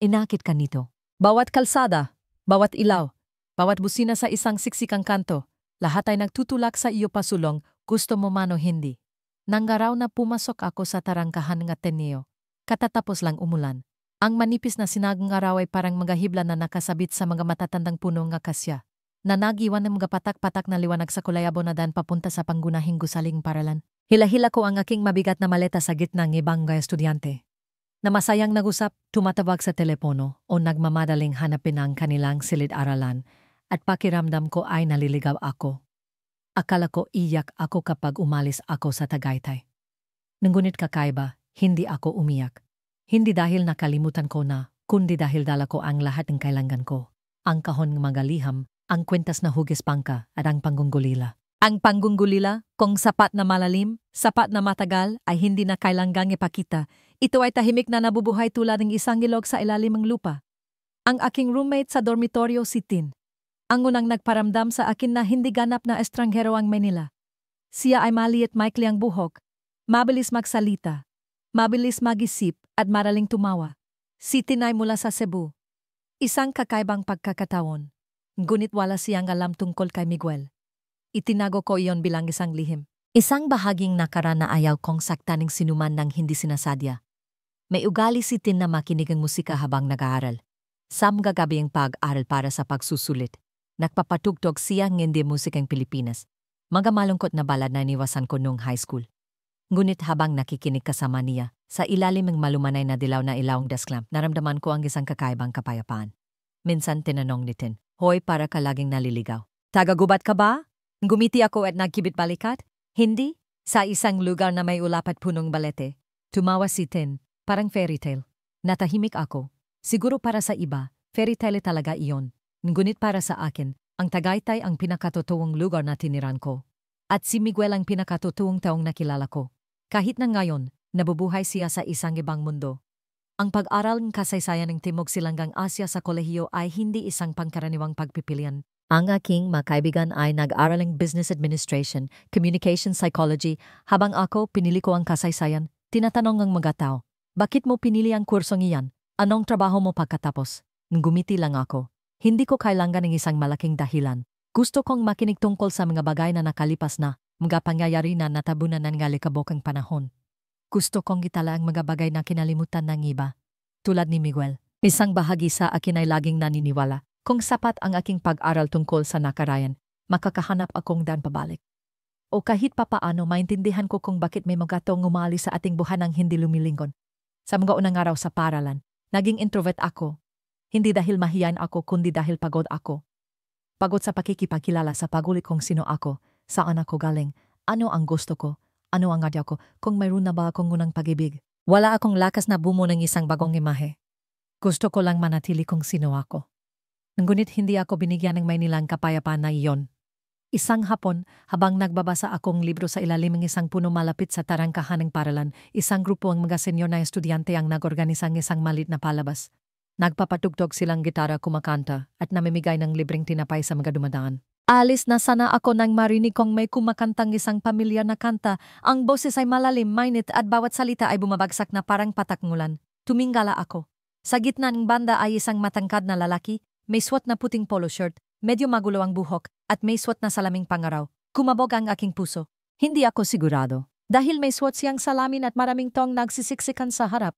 Inakit ka nito. Bawat kalsada, bawat ilaw, bawat busina sa isang siksikang kanto, lahat ay nagtutulak sa iyo pasulong, gusto mo man o hindi. Nanggaraw na pumasok ako sa tarangkahan ng Ateneo. Katatapos lang umulan. Ang manipis na sinagang araw ay parang mga hibla na nakasabit sa mga matatandang puno ng akasya, na nag-iwan ng mga patak-patak na liwanag sa kulayabo na daan papunta sa panggunahing gusaling paralan. Hila-hila ko ang aking mabigat na maleta sa gitna ng ibang mga estudyante. Na masayang nag-usap, tumatawag sa telepono o nagmamadaling hanapin ang kanilang silid-aralan at pakiramdam ko ay naliligaw ako. Akala ko iyak ako kapag umalis ako sa Tagaytay. Ngunit kakaiba, hindi ako umiyak. Hindi dahil nakalimutan ko na, kundi dahil dala ko ang lahat ng kailangan ko. Ang kahon ng mga liham, ang kwintas na hugis pangka at ang panggungulila. Ang panggungulila, kung sapat na malalim, sapat na matagal, ay hindi na kailangang ipakita. Ito ay tahimik na nabubuhay tulad ng isang ilog sa ilalim ng lupa. Ang aking roommate sa dormitoryo si Tin. Ang unang nagparamdam sa akin na hindi ganap na estranghero ang Manila. Siya ay maliit maikli ang buhok, mabilis magsalita, mabilis mag-isip at maraling tumawa. Si Tin ay mula sa Cebu. Isang kakaibang pagkakataon. Ngunit wala siyang alam tungkol kay Miguel. Itinago ko iyon bilang isang lihim. Isang bahaging nakaraan na ayaw kong saktan ng sinuman ng hindi sinasadya. May ugali si Tin na makinig ang musika habang nag-aaral. Samgagabi ang pag-aral para sa pagsusulit. Nagpapatugtog siya ng hindi musikang Pilipinas. Mga malungkot na balad na iniwasan ko noong high school. Ngunit habang nakikinig kasama niya, sa ilalim ng malumanay na dilaw na ilawang desklam, naramdaman ko ang isang kakaibang kapayapaan. Minsan tinanong ni Tin, "Hoy, para ka laging naliligaw." Tagagubat ka ba? Gumiti ako at nagkibit balikat? Hindi. Sa isang lugar na may ulap at punong balete. Tumawa si Tin, parang fairy tale. Natahimik ako. Siguro para sa iba, fairy tale talaga iyon. Ngunit para sa akin, ang Tagaytay ang pinakatotoong lugar na tiniran ko. At si Miguel ang pinakatotoong taong nakilala ko. Kahit na ngayon, nabubuhay siya sa isang ibang mundo. Ang pag-aral ng kasaysayan ng Timog Silangang Asya sa kolehiyo ay hindi isang pangkaraniwang pagpipilian. Ang aking mga kaibigan ay nag-aral ng Business Administration, Communication Psychology, habang ako pinili ko ang kasaysayan. Tinatanong ng mga tao, bakit mo pinili ang kursong iyan? Anong trabaho mo pagkatapos? Ngumiti lang ako. Hindi ko kailangan ng isang malaking dahilan. Gusto kong makinig tungkol sa mga bagay na nakalipas na, mga pangyayari na natabunan ng ngalikabokang panahon. Gusto kong itala ang mga bagay na kinalimutan ng iba. Tulad ni Miguel, isang bahagi sa akin ay laging naniniwala. Kung sapat ang aking pag-aral tungkol sa nakarayan, makakahanap akong daan pabalik. O kahit papaano maintindihan ko kung bakit may mga taong umalis sa ating buhay ng hindi lumilingon. Sa mga unang araw sa paralan, naging introvert ako. Hindi dahil mahiyain ako kundi dahil pagod ako. Pagod sa pakikipagkilala sa pagulit kung sino ako, saan ako galing, ano ang gusto ko, ano ang adya ko, kung mayroon na ba akong unang pag-ibig. Wala akong lakas na bumuo ng isang bagong imahe. Gusto ko lang manatili kung sino ako. Ngunit hindi ako binigyan ng may nilang kapayapaan na iyon. Isang hapon, habang nagbabasa akong libro sa ilalim ng isang puno malapit sa tarangkahan ng paralan, isang grupo ang mga senyor na estudyante ang nag-organisa ng isang malit na palabas. Nagpapatugtog silang gitara, kumakanta, at namimigay ng libreng tinapay sa mga dumadaan. Alis na sana ako nang marinig kong may kumakantang isang pamilyar na kanta. Ang boses ay malalim, mainit at bawat salita ay bumabagsak na parang patakmulan. Tumingala ako. Sa gitna ng banda ay isang matangkad na lalaki, may suot na puting polo shirt, medyo magulo ang buhok, at may suot na salaming pangaraw. Kumabog ang aking puso. Hindi ako sigurado. Dahil may suot siyang salamin at maraming tong nagsisiksikan sa harap.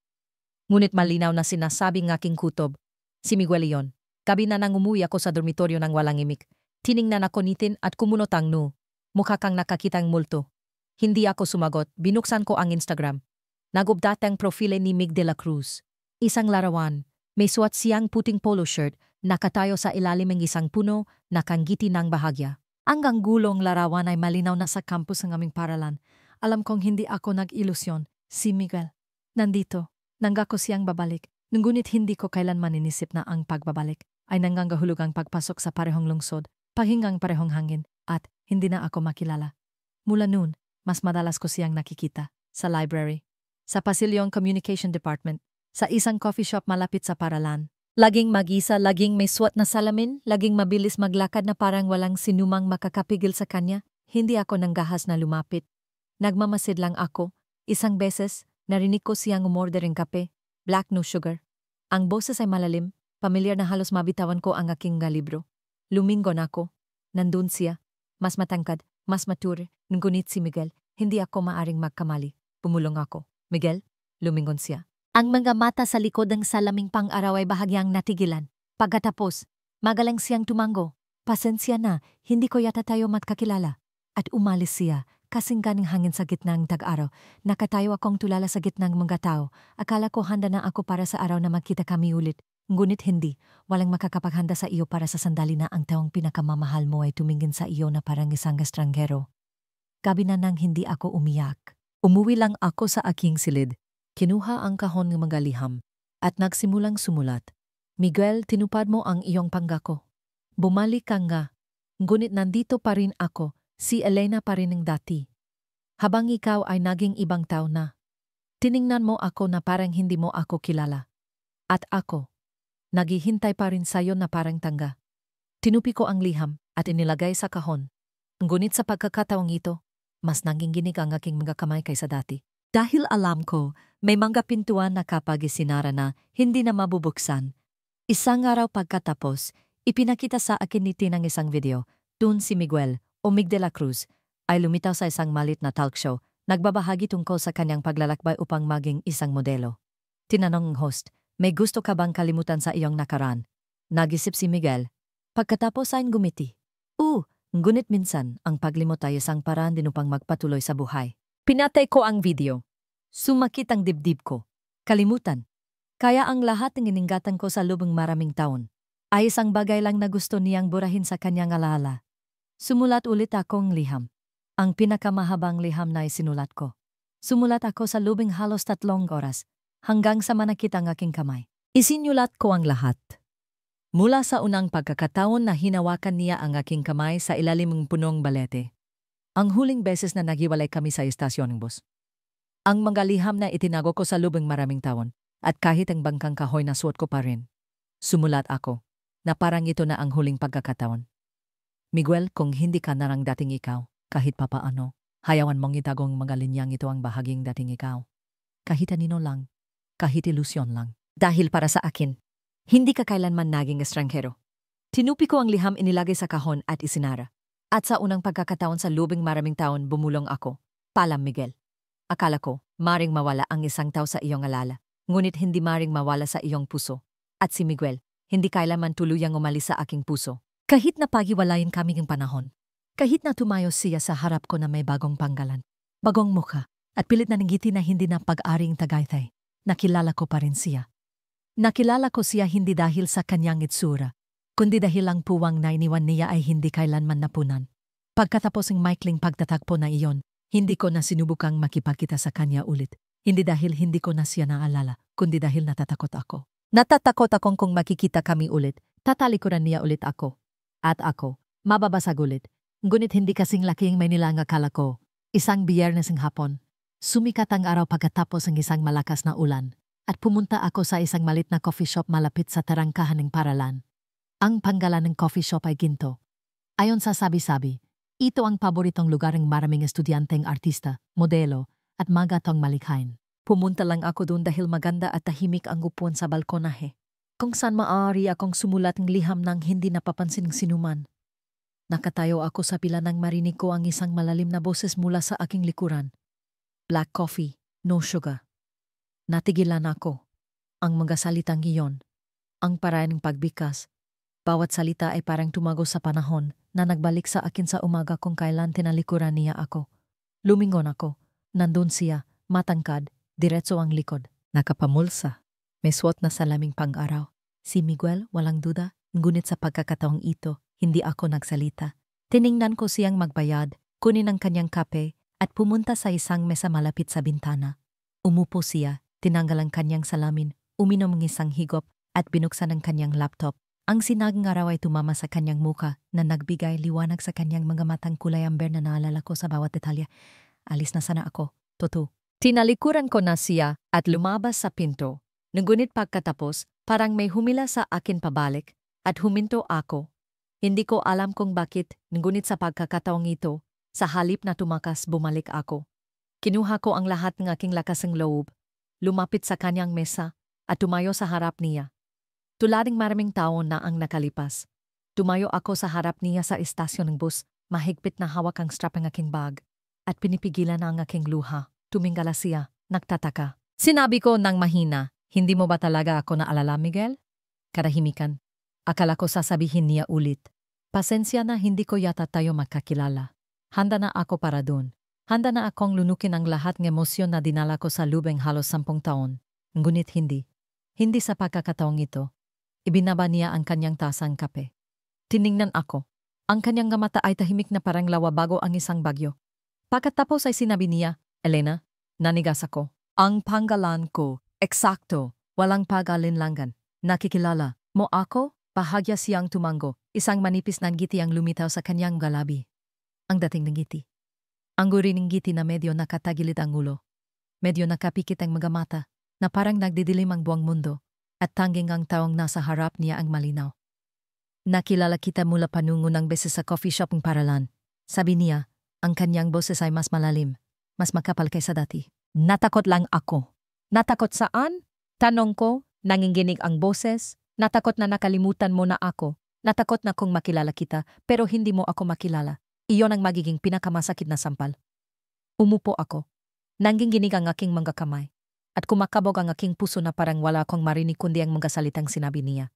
Ngunit malinaw na sinasabi ng aking kutob. Si Miguel iyon. Gabi na nang umuwi ako sa dormitoryo ng walang imik. Tiningnan ako nitin at kumunot ang no. Mukha kang nakakitang multo. Hindi ako sumagot, binuksan ko ang Instagram. Nag-update ang profile ni Mig de la Cruz. Isang larawan, may suot siyang puting polo shirt, nakatayo sa ilalim ng isang puno, nakangiti ng bahagya. Ang gulong larawan ay malinaw na sa campus ng aming paralan. Alam kong hindi ako nag-ilusyon. Si Miguel. Nandito. Nanggako siyang babalik. Ngunit hindi ko kailanman inisip na ang pagbabalik ay nanggangahulugang pagpasok sa parehong lungsod, paghingang parehong hangin, at hindi na ako makilala. Mula noon, mas madalas ko siyang nakikita sa library, sa pasilyong communication department, sa isang coffee shop malapit sa paralan. Laging mag-isa, laging may suot na salamin, laging mabilis maglakad na parang walang sinumang makakapigil sa kanya. Hindi ako nanggahas na lumapit. Nagmamasid lang ako. Isang beses, narinig ko siyang umorder ng kape, black no sugar. Ang boses ay malalim, pamilyar na halos mabitawan ko ang aking libro. Lumingon ako. Nandun siya. Mas matangkad, mas mature, ngunit si Miguel. Hindi ako maaring magkamali. Pumulong ako. Miguel, lumingon siya. Ang mga mata sa likod ng salaming pang-araw ay bahagyang natigilan. Pagkatapos, magalang siyang tumango. Pasensya na, hindi ko yata tayo magkakilala. At umalis siya, kasing ganing hangin sa gitna ng tag-araw. Nakatayo akong tulala sa gitna ng mga tao. Akala ko handa na ako para sa araw na magkita kami ulit. Ngunit hindi, walang makakapaghanda sa iyo para sa sandali na ang taong pinakamamahal mo ay tumingin sa iyo na parang isang estranghero. Gabi na nang hindi ako umiyak. Umuwi lang ako sa aking silid. Kinuha ang kahon ng mga liham at nagsimulang sumulat. Miguel, tinupad mo ang iyong pangako. Bumalik ka nga. Ngunit nandito pa rin ako, si Elena pa rin ng dati. Habang ikaw ay naging ibang tao na. Tiningnan mo ako na parang hindi mo ako kilala. At ako, naghihintay pa rin sa'yo na parang tanga. Tinupi ko ang liham at inilagay sa kahon. Ngunit sa pagkakataong ito, mas nanginginig ang aking mga kamay kaysa dati. Dahil alam ko, may mga pintuan na kapag isinara na, hindi na mabubuksan. Isang araw pagkatapos, ipinakita sa akin ni Tin ang isang video. Dun si Miguel, o Mig de la Cruz, ay lumitaw sa isang malit na talk show, nagbabahagi tungkol sa kanyang paglalakbay upang maging isang modelo. Tinanong ng host, may gusto ka bang kalimutan sa iyong nakaraan? Nag-isip si Miguel. Pagkatapos ay gumiti. Ngunit minsan, ang paglimot ay isang paraan din upang magpatuloy sa buhay. Pinatay ko ang video. Sumakit ang dibdib ko. Kalimutan. Kaya ang lahat ng iningatan ko sa loob ng maraming taon ay isang bagay lang na gusto niyang burahin sa kanyang alaala. Sumulat ulit akong liham. Ang pinakamahabang liham na isinulat ko. Sumulat ako sa lubing halos 3 oras hanggang sa manakit ang aking kamay. Isinulat ko ang lahat. Mula sa unang pagkakataon na hinawakan niya ang aking kamay sa ilalim ng punong balete. Ang huling beses na naghiwalay kami sa istasyon ng bus. Ang mga liham na itinago ko sa lubing maraming taon at kahit ang bangkang kahoy na suot ko pa rin. Sumulat ako na parang ito na ang huling pagkakataon. Miguel, kung hindi ka narang dating ikaw, kahit papaano, hayawan mong itagong mga linyang ito ang bahaging dating ikaw. Kahit anino lang, kahit ilusyon lang. Dahil para sa akin, hindi ka kailanman naging estranghero. Tinupi ko ang liham, inilagay sa kahon at isinara. At sa unang pagkakataon sa lubing maraming taon, bumulong ako. Paalam, Miguel. Akala ko, maring mawala ang isang tao sa iyong alala. Ngunit hindi maring mawala sa iyong puso. At si Miguel, hindi kailanman tuluyang umalis sa aking puso. Kahit na paghiwalayin kami ng panahon. Kahit na tumayo siya sa harap ko na may bagong panggalan, bagong mukha, at pilit na ngiti na hindi na pag-aring Tagaytay, nakilala ko pa rin siya. Nakilala ko siya hindi dahil sa kanyang itsura, kundi dahil ang puwang na iniwan niya ay hindi kailanman napunan. Pagkatapos ng maikling pagtatagpo na iyon, hindi ko na sinubukang makipagkita sa kanya ulit. Hindi dahil hindi ko na siya naalala, kundi dahil natatakot ako. Natatakot akong kung makikita kami ulit, tatalikuran niya ulit ako. At ako, mababasag ulit. Ngunit hindi kasing laki ang may nilang akala ko. Isang Biyernes ng hapon, sumikat ang araw pagkatapos ng isang malakas na ulan, at pumunta ako sa isang malit na coffee shop malapit sa tarangkahan ng paralan. Ang panggalan ng coffee shop ay Ginto. Ayon sa sabi-sabi, ito ang paboritong lugar ng maraming estudyanteng artista, modelo, at magatong malikhain. Pumunta lang ako doon dahil maganda at tahimik ang upuan sa balkonahe, kung saan maaari akong sumulat ng liham nang hindi napapansin ng sinuman. Nakatayo ako sa pila nang marinig ko ang isang malalim na boses mula sa aking likuran. Black coffee, no sugar. Natigilan ako. Ang mga salitang iyon, ang paraan ng pagbikas, bawat salita ay parang tumago sa panahon na nagbalik sa akin sa umaga kung kailan tinalikuran niya ako. Lumingon ako. Nandun siya, matangkad, diretso ang likod, nakapamulsa. May suot na salaming pang-araw. Si Miguel, walang duda, ngunit sa pagkakataong ito, hindi ako nagsalita. Tiningnan ko siyang magbayad, kunin ang kanyang kape, at pumunta sa isang mesa malapit sa bintana. Umupo siya, tinanggal ang kanyang salamin, uminom ng isang higop, at binuksan ang kanyang laptop. Ang sinagang araw ay tumama sa kanyang muka na nagbigay liwanag sa kanyang mga matang kulay amber na naalala ko sa bawat detalye. Alis na sana ako, Toto. Tinalikuran ko na siya at lumabas sa pinto. Ngunit pagkatapos, parang may humila sa akin pabalik at huminto ako. Hindi ko alam kung bakit, ngunit sa pagkakataong ito, sa halip na tumakas bumalik ako. Kinuha ko ang lahat ng aking lakas ng loob, lumapit sa kanyang mesa at tumayo sa harap niya. Tulad ng maraming taon na ang nakalipas, tumayo ako sa harap niya sa istasyon ng bus, mahigpit na hawak ang strap ng aking bag at pinipigilan na ang aking luha. Tumingala siya, nagtataka. Sinabi ko nang mahina, hindi mo ba talaga ako naalala, Miguel? Karahimikan. Akala ko sasabihin niya ulit. Pasensya na hindi ko yata tayo magkakilala. Handa na ako para dun. Handa na akong lunukin ang lahat ng emosyon na dinala ko sa lubeng halos 10 taon. Ngunit hindi. Hindi sa pagkakataong ito. Ibinaba niya ang kanyang tasang kape. Tiningnan ako. Ang kanyang mata ay tahimik na parang lawa bago ang isang bagyo. Pagkatapos ay sinabi niya, Elena, nanigas ako. Ang panggalan ko, eksakto, walang pag-alinlangan. Nakikilala mo ako? Bahagya siyang tumango, isang manipis na ngiti ang lumitaw sa kanyang galabi. Ang dating ng ngiti. Ang guri ng ngiti na medyo nakatagilid ang ulo. Medyo nakapikit ang mga mata, na parang nagdidilim ang buong mundo, at tanging ang taong nasa harap niya ang malinaw. Nakilala kita mula panungunang beses sa coffee shop ng paralan. Sabi niya, ang kanyang boses ay mas malalim, mas makapal kaysa dati. Natakot lang ako. Natakot saan? Tanong ko, nanginginig ang boses. Natakot na nakalimutan mo na ako. Natakot na kung makilala kita, pero hindi mo ako makilala. Iyon ang magiging pinakamasakit na sampal. Umupo ako. Nanginginig ang aking mga kamay. At kumakabog ang aking puso na parang wala akong marinig kundi ang mga salitang sinabi niya.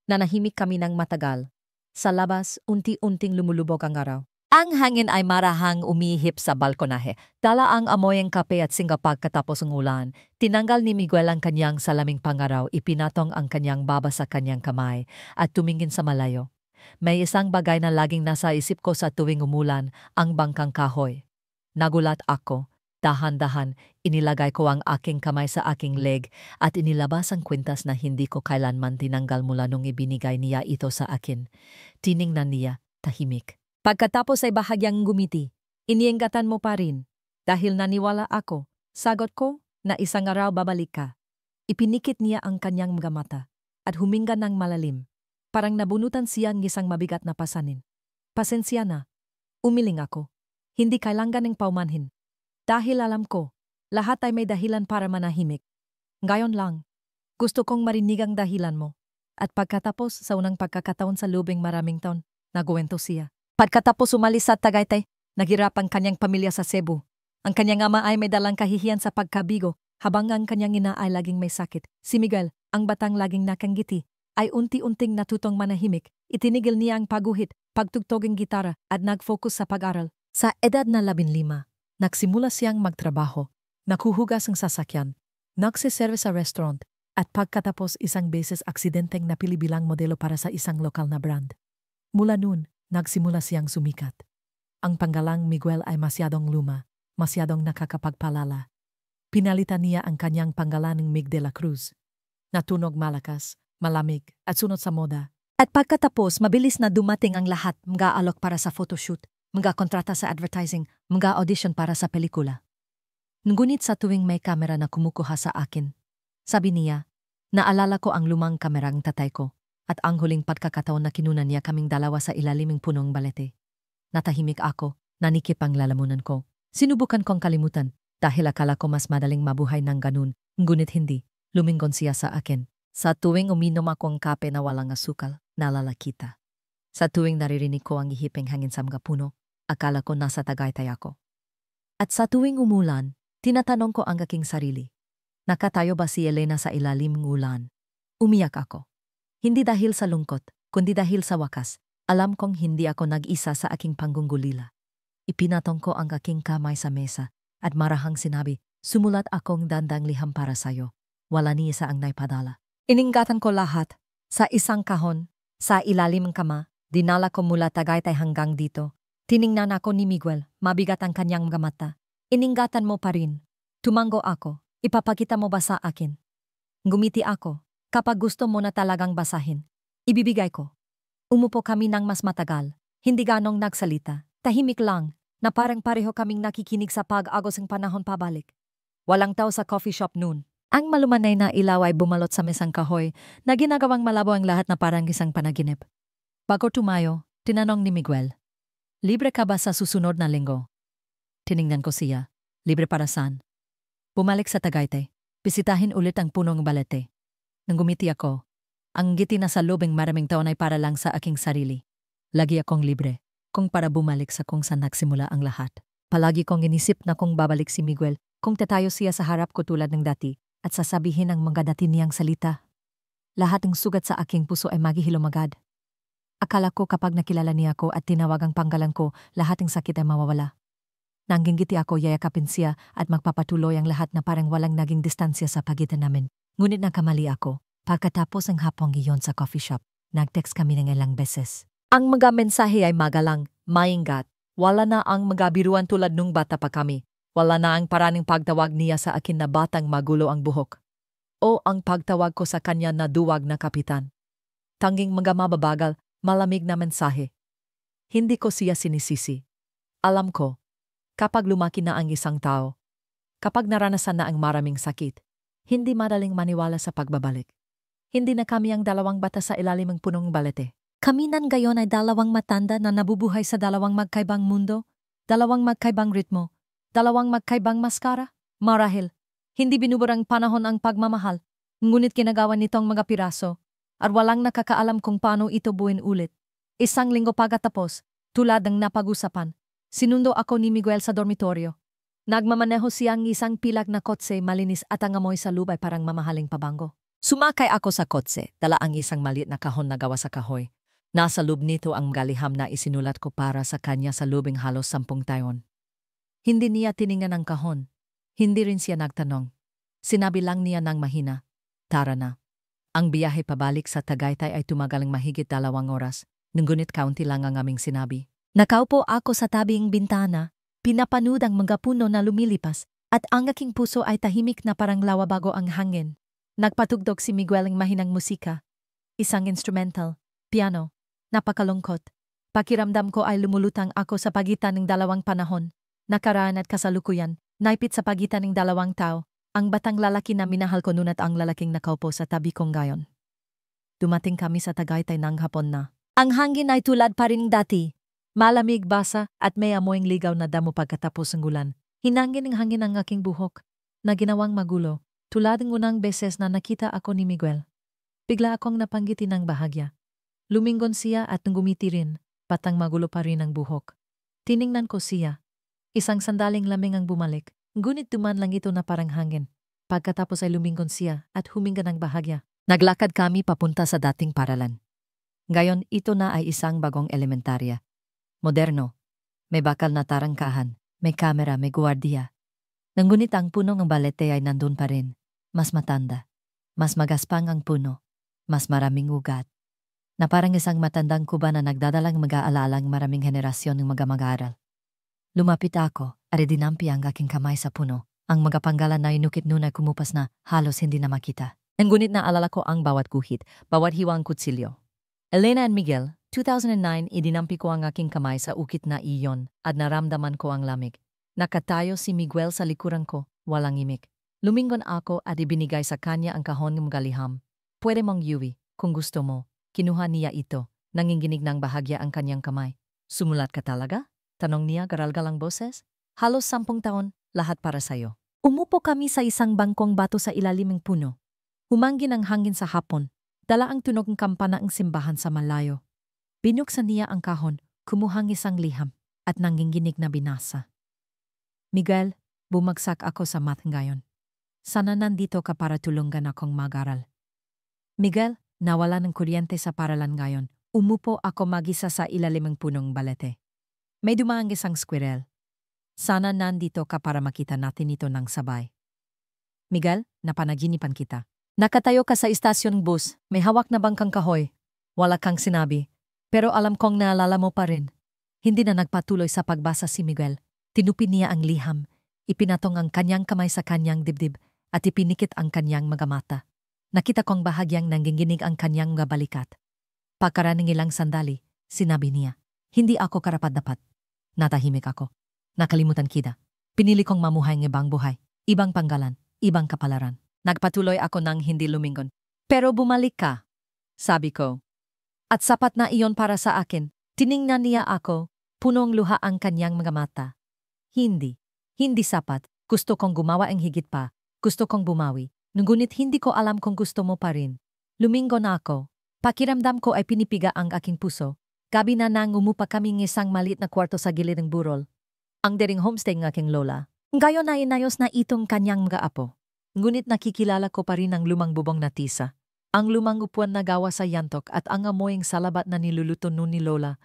Nanahimik kami ng matagal. Sa labas, unti-unting lumulubog ang araw. Ang hangin ay marahang umihip sa balkonahe. Dala ang amoy ng kape at singa pagkatapos ng ulan. Tinanggal ni Miguel ang kanyang salaming pangaraw, ipinatong ang kanyang baba sa kanyang kamay at tumingin sa malayo. May isang bagay na laging nasa isip ko sa tuwing umulan, ang bangkang kahoy. Nagulat ako. Dahan-dahan, inilagay ko ang aking kamay sa aking leg at inilabas ang kwintas na hindi ko kailanman tinanggal mula nung ibinigay niya ito sa akin. Tiningnan niya, tahimik. Pagkatapos ay bahagyang gumiti, iniinggatan mo pa rin. Dahil naniwala ako, sagot ko na isang araw babalik ka. Ipinikit niya ang kanyang mga mata at huminga ng malalim. Parang nabunutan siya ng isang mabigat na pasanin. Pasensya na. Umiling ako. Hindi kailangan ng paumanhin. Dahil alam ko, lahat ay may dahilan para manahimik. Ngayon lang, gusto kong marinig ang dahilan mo. At pagkatapos sa unang pagkakataon sa lubing maraming taon, naguwento siya. Pagkatapos umalis sa Tagaytay, naghirap ang kanyang pamilya sa Cebu. Ang kanyang ama ay may dalang kahihiyan sa pagkabigo, habang ang kanyang ina ay laging may sakit. Si Miguel, ang batang laging nakanggiti, ay unti-unting natutong manahimik. Itinigil niya ang paguhit, pagtugtog ng gitara at nag-focus sa pag-aral. Sa edad na 15, nagsimula siyang magtrabaho, nakuhugas ng sasakyan, nagsiserve sa restaurant, at pagkatapos isang beses aksidenteng napili bilang modelo para sa isang lokal na brand. Mula noon, nagsimula siyang sumikat. Ang panggalang Miguel ay masyadong luma, masyadong nakakapagpalala. Pinalitan niya ang kanyang panggalan ng Mig de la Cruz. Natunog malakas, malamig, at sunod sa moda. At pagkatapos, mabilis na dumating ang lahat, mga alok para sa photoshoot, mga kontrata sa advertising, mga audition para sa pelikula. Ngunit sa tuwing may kamera na kumukuha sa akin, sabi niya, naalala ko ang lumang kamerang tatay ko at ang huling pagkakataon na kinunan niya kaming dalawa sa ilaliming punong balete. Natahimik ako, nanikip ang lalamunan ko. Sinubukan kong kalimutan dahil akala ko mas madaling mabuhay ng ganun, ngunit hindi, lumingon siya sa akin. Sa tuwing uminom akong kape na walang asukal, naalala kita. Sa tuwing naririnig ko ang ihiping hangin sa mga puno, akala ko nasa Tagaytay ako. At sa tuwing umulan, tinatanong ko ang aking sarili. Nakatayo ba si Elena sa ilalim ng ulan? Umiyak ako. Hindi dahil sa lungkot, kundi dahil sa wakas, alam kong hindi ako nag-isa sa aking panggugulila. Ipinatong ko ang aking kamay sa mesa at marahang sinabi, sumulat akong dandang liham para sayo. Wala ni isa ang naipadala. Iningatan ko lahat. Sa isang kahon, sa ilalim ng kama, dinala ko mula Tagaytay hanggang dito. Tiningnan ako ni Miguel, mabigat ang kanyang mga mata. Iningatan mo pa rin. Tumango ako. Ipapakita mo ba sa akin? Gumiti ako. Kapag gusto mo na talagang basahin, ibibigay ko. Umupo kami ng mas matagal. Hindi ganong nagsalita. Tahimik lang, na parang pareho kaming nakikinig sa pag-agos ng panahon pabalik. Walang tao sa coffee shop noon. Ang malumanay na ilaw ay bumalot sa mesang kahoy na ginagawang malabo ang lahat na parang isang panaginip. Bago tumayo, tinanong ni Miguel, libre ka ba sa susunod na linggo? Tiningnan ko siya. Libre para saan? Bumalik sa Tagaytay. Bisitahin ulit ang punong balete. Nang gumiti ako, ang ngiti na sa lobeng maraming taon ay para lang sa aking sarili. Lagi akong libre, kung para bumalik sa kung saan nagsimula ang lahat. Palagi kong inisip na kung babalik si Miguel, kung tatayo siya sa harap ko tulad ng dati, at sasabihin ang mga dati niyang salita. Lahat ng sugat sa aking puso ay maghihilom agad. Akala ko kapag nakilala niya ako at tinawag ang panggalan ko, lahat ng sakit ay mawawala. Nanggingiti ako, yayakapin siya at magpapatuloy ang lahat na parang walang naging distansya sa pagitan namin. Ngunit nagkamali ako. Pagkatapos ng hapong iyon sa coffee shop, nag-text kami ng ilang beses. Ang mga mensahe ay magalang, maingat. Wala na ang mga biruan tulad nung bata pa kami. Wala na ang paraning pagtawag niya sa akin na batang magulo ang buhok. O ang pagtawag ko sa kanya na duwag na kapitan. Tanging mga mababagal, malamig na mensahe. Hindi ko siya sinisisi. Alam ko, kapag lumaki na ang isang tao, kapag naranasan na ang maraming sakit, hindi madaling maniwala sa pagbabalik. Hindi na kami ang dalawang bata sa ilalim ng punong balete. Kami nan gayon ay dalawang matanda na nabubuhay sa dalawang magkaibang mundo, dalawang magkaibang ritmo, dalawang magkaibang maskara. Marahil, hindi binuburang panahon ang pagmamahal, ngunit ginagawa nitong mga piraso, at walang nakakaalam kung paano ito buuin ulit. Isang linggo pagkatapos, tulad ng napag-usapan, sinundo ako ni Miguel sa dormitoryo. Nagmamaneho siyang isang pilak na kotse, malinis at ang amoy sa lubay parang mamahaling pabango. Sumakay ako sa kotse, dala ang isang maliit na kahon na gawa sa kahoy. Nasa loob nito ang galiham na isinulat ko para sa kanya sa lubing halos 10 taon. Hindi niya tiningnan ang kahon. Hindi rin siya nagtanong. Sinabi lang niya ng mahina, tara na. Ang biyahe pabalik sa Tagaytay ay tumagal ng mahigit 2 oras, Ngunit kaunti lang ang aming sinabi. Nakaupo ako sa tabing bintana, pinapanood ang mga puno na lumilipas, at ang aking puso ay tahimik na parang lawa bago ang hangin. Nagpatugtog si Miguel ng mahinang musika. Isang instrumental, piano, napakalungkot. Pakiramdam ko ay lumulutang ako sa pagitan ng dalawang panahon, nakaraan at kasalukuyan, naipit sa pagitan ng dalawang tao, ang batang lalaki na minahal ko nun at ang lalaking nakaupo sa tabi kong gayon. Dumating kami sa Tagaytay ng hapon na. Ang hangin ay tulad pa rin dati. Malamig, basa at may amoying ligaw na damo pagkatapos ng ulan. Hinangin ng hangin ang aking buhok na ginawang magulo, tulad ng unang beses na nakita ako ni Miguel. Bigla akong napanggitin ng bahagya. Lumingon siya at ngumiti rin, patang magulo pa rin ang buhok. Tiningnan ko siya. Isang sandaling lamig ang bumalik, ngunit duman lang ito na parang hangin. Pagkatapos ay lumingon siya at huminga ng bahagya. Naglakad kami papunta sa dating paralan. Ngayon ito na ay isang bagong elementarya. Moderno. May bakal na tarangkahan, may kamera, may guwardiya. Ngunit ang puno ng balete ay nandun pa rin. Mas matanda. Mas magaspang ang puno. Mas maraming ugat. Na parang isang matandang kuba na nagdadalang mag-aalalang maraming henerasyon ng mga mag-aaral. Lumapit ako at dinampi ang aking kamay sa puno. Ang mga panggalan na inukit nun ay kumupas na halos hindi na makita. Ngunit naalala ko ang bawat guhit, bawat hiwang kutsilyo. Elena and Miguel, 2009, idinampi ko ang aking kamay sa ukit na iyon at naramdaman ko ang lamig. Nakatayo si Miguel sa likuran ko, walang imik. Lumingon ako at ibinigay sa kanya ang kahon ng mga liham. Pwede mong yuwi, kung gusto mo. Kinuha niya ito, nanginginig ng bahagya ang kanyang kamay. Sumulat ka talaga? Tanong niya garalgalang boses. Halos 10 taon, lahat para sayo. Umupo kami sa isang bangkong bato sa ilalim ng puno. Humangin ang hangin sa hapon. Dala ang tunog ng kampana ng simbahan sa malayo. Binuksan niya ang kahon, kumuhang isang liham, at nanginginig na binasa. Miguel, bumagsak ako sa math ngayon. Sana nandito ka para tulungan akong mag-aral. Miguel, nawala ng kuryente sa paralan ngayon. Umupo ako mag-isa sa ilalim ng punong balete. May dumaang isang squirrel. Sana nandito ka para makita natin ito ng sabay. Miguel, napanaginipan kita. Nakatayo ka sa istasyon ng bus, may hawak na bangkang kahoy. Wala kang sinabi, pero alam kong naalala mo pa rin. Hindi na nagpatuloy sa pagbasa si Miguel. Tinupin niya ang liham, ipinatong ang kanyang kamay sa kanyang dibdib at ipinikit ang kanyang mga mata. Nakita kong bahagyang nanginginig ang kanyang mga balikat. Pagkaraning ilang sandali, sinabi niya, hindi ako karapat-dapat. Natahimik ako. Nakalimutan kita. Pinili kong mamuhay ng ibang buhay, ibang panggalan, ibang kapalaran. Nagpatuloy ako ng hindi lumingon. Pero bumalik ka, sabi ko. At sapat na iyon para sa akin. Tiningnan niya ako, punong luha ang kanyang mga mata. Hindi sapat. Gusto kong gumawa ang higit pa. Gusto kong bumawi. Ngunit hindi ko alam kung gusto mo pa rin. Lumingon ako. Pakiramdam ko ay pinipiga ang aking puso. Gabi na nang umupa kaming isang maliit na kwarto sa gilid ng burol. Ang daring homestay ng aking lola. Ngayon na inayos na itong kanyang mga apo. Ngunit nakikilala ko pa rin ang lumang bubong na tisa. Ang lumang upuan na gawa sa yantok at ang amoying salabat na niluluto nun ni Lola.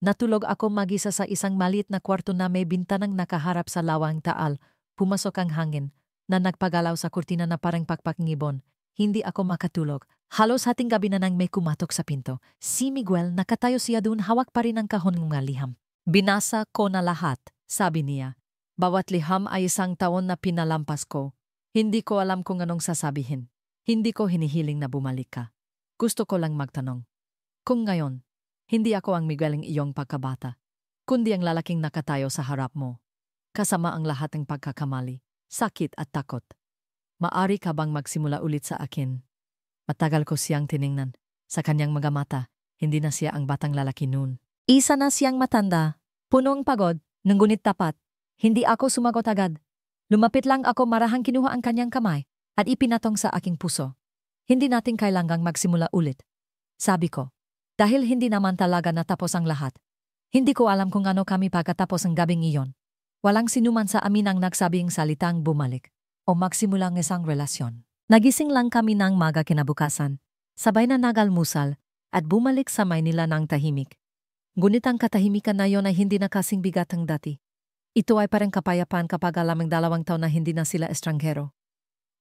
Natulog ako mag-isa sa isang maliit na kwarto na may bintanang nakaharap sa lawang taal. Pumasok ang hangin na nagpagalaw sa kurtina na parang pakpak ng ibon. Hindi ako makatulog. Halos hating gabi na nang may kumatok sa pinto. Si Miguel, nakatayo siya doon, hawak pa rin ang kahon ng mga liham. Binasa ko na lahat, sabi niya. Bawat liham ay isang taon na pinalampas ko. Hindi ko alam kung anong sasabihin. Hindi ko hinihiling na bumalik ka. Gusto ko lang magtanong. Kung ngayon, hindi ako ang Miguel ng iyong pagkabata, kundi ang lalaking nakatayo sa harap mo. Kasama ang lahat ng pagkakamali, sakit at takot. Maari ka bang magsimula ulit sa akin? Matagal ko siyang tiningnan. Sa kanyang mga mata, hindi na siya ang batang lalaki noon. Isa na siyang matanda, punong pagod, ngunit tapat. Hindi ako sumagot agad. Lumapit lang ako, marahang kinuha ang kanyang kamay at ipinatong sa aking puso. Hindi natin kailangang magsimula ulit. Sabi ko, dahil hindi naman talaga natapos ang lahat. Hindi ko alam kung ano kami pagkatapos ng gabing iyon. Walang sinuman sa amin ang nagsabing salitang bumalik o magsimulang isang relasyon. Nagising lang kami ng maga kinabukasan, sabay na nagalmusal at bumalik sa Maynila ng tahimik. Ngunit ang katahimikan na yon ay hindi na kasing bigat ang dati. Ito ay parang kapayapaan kapag alam ng 2 taon na hindi na sila estranghero.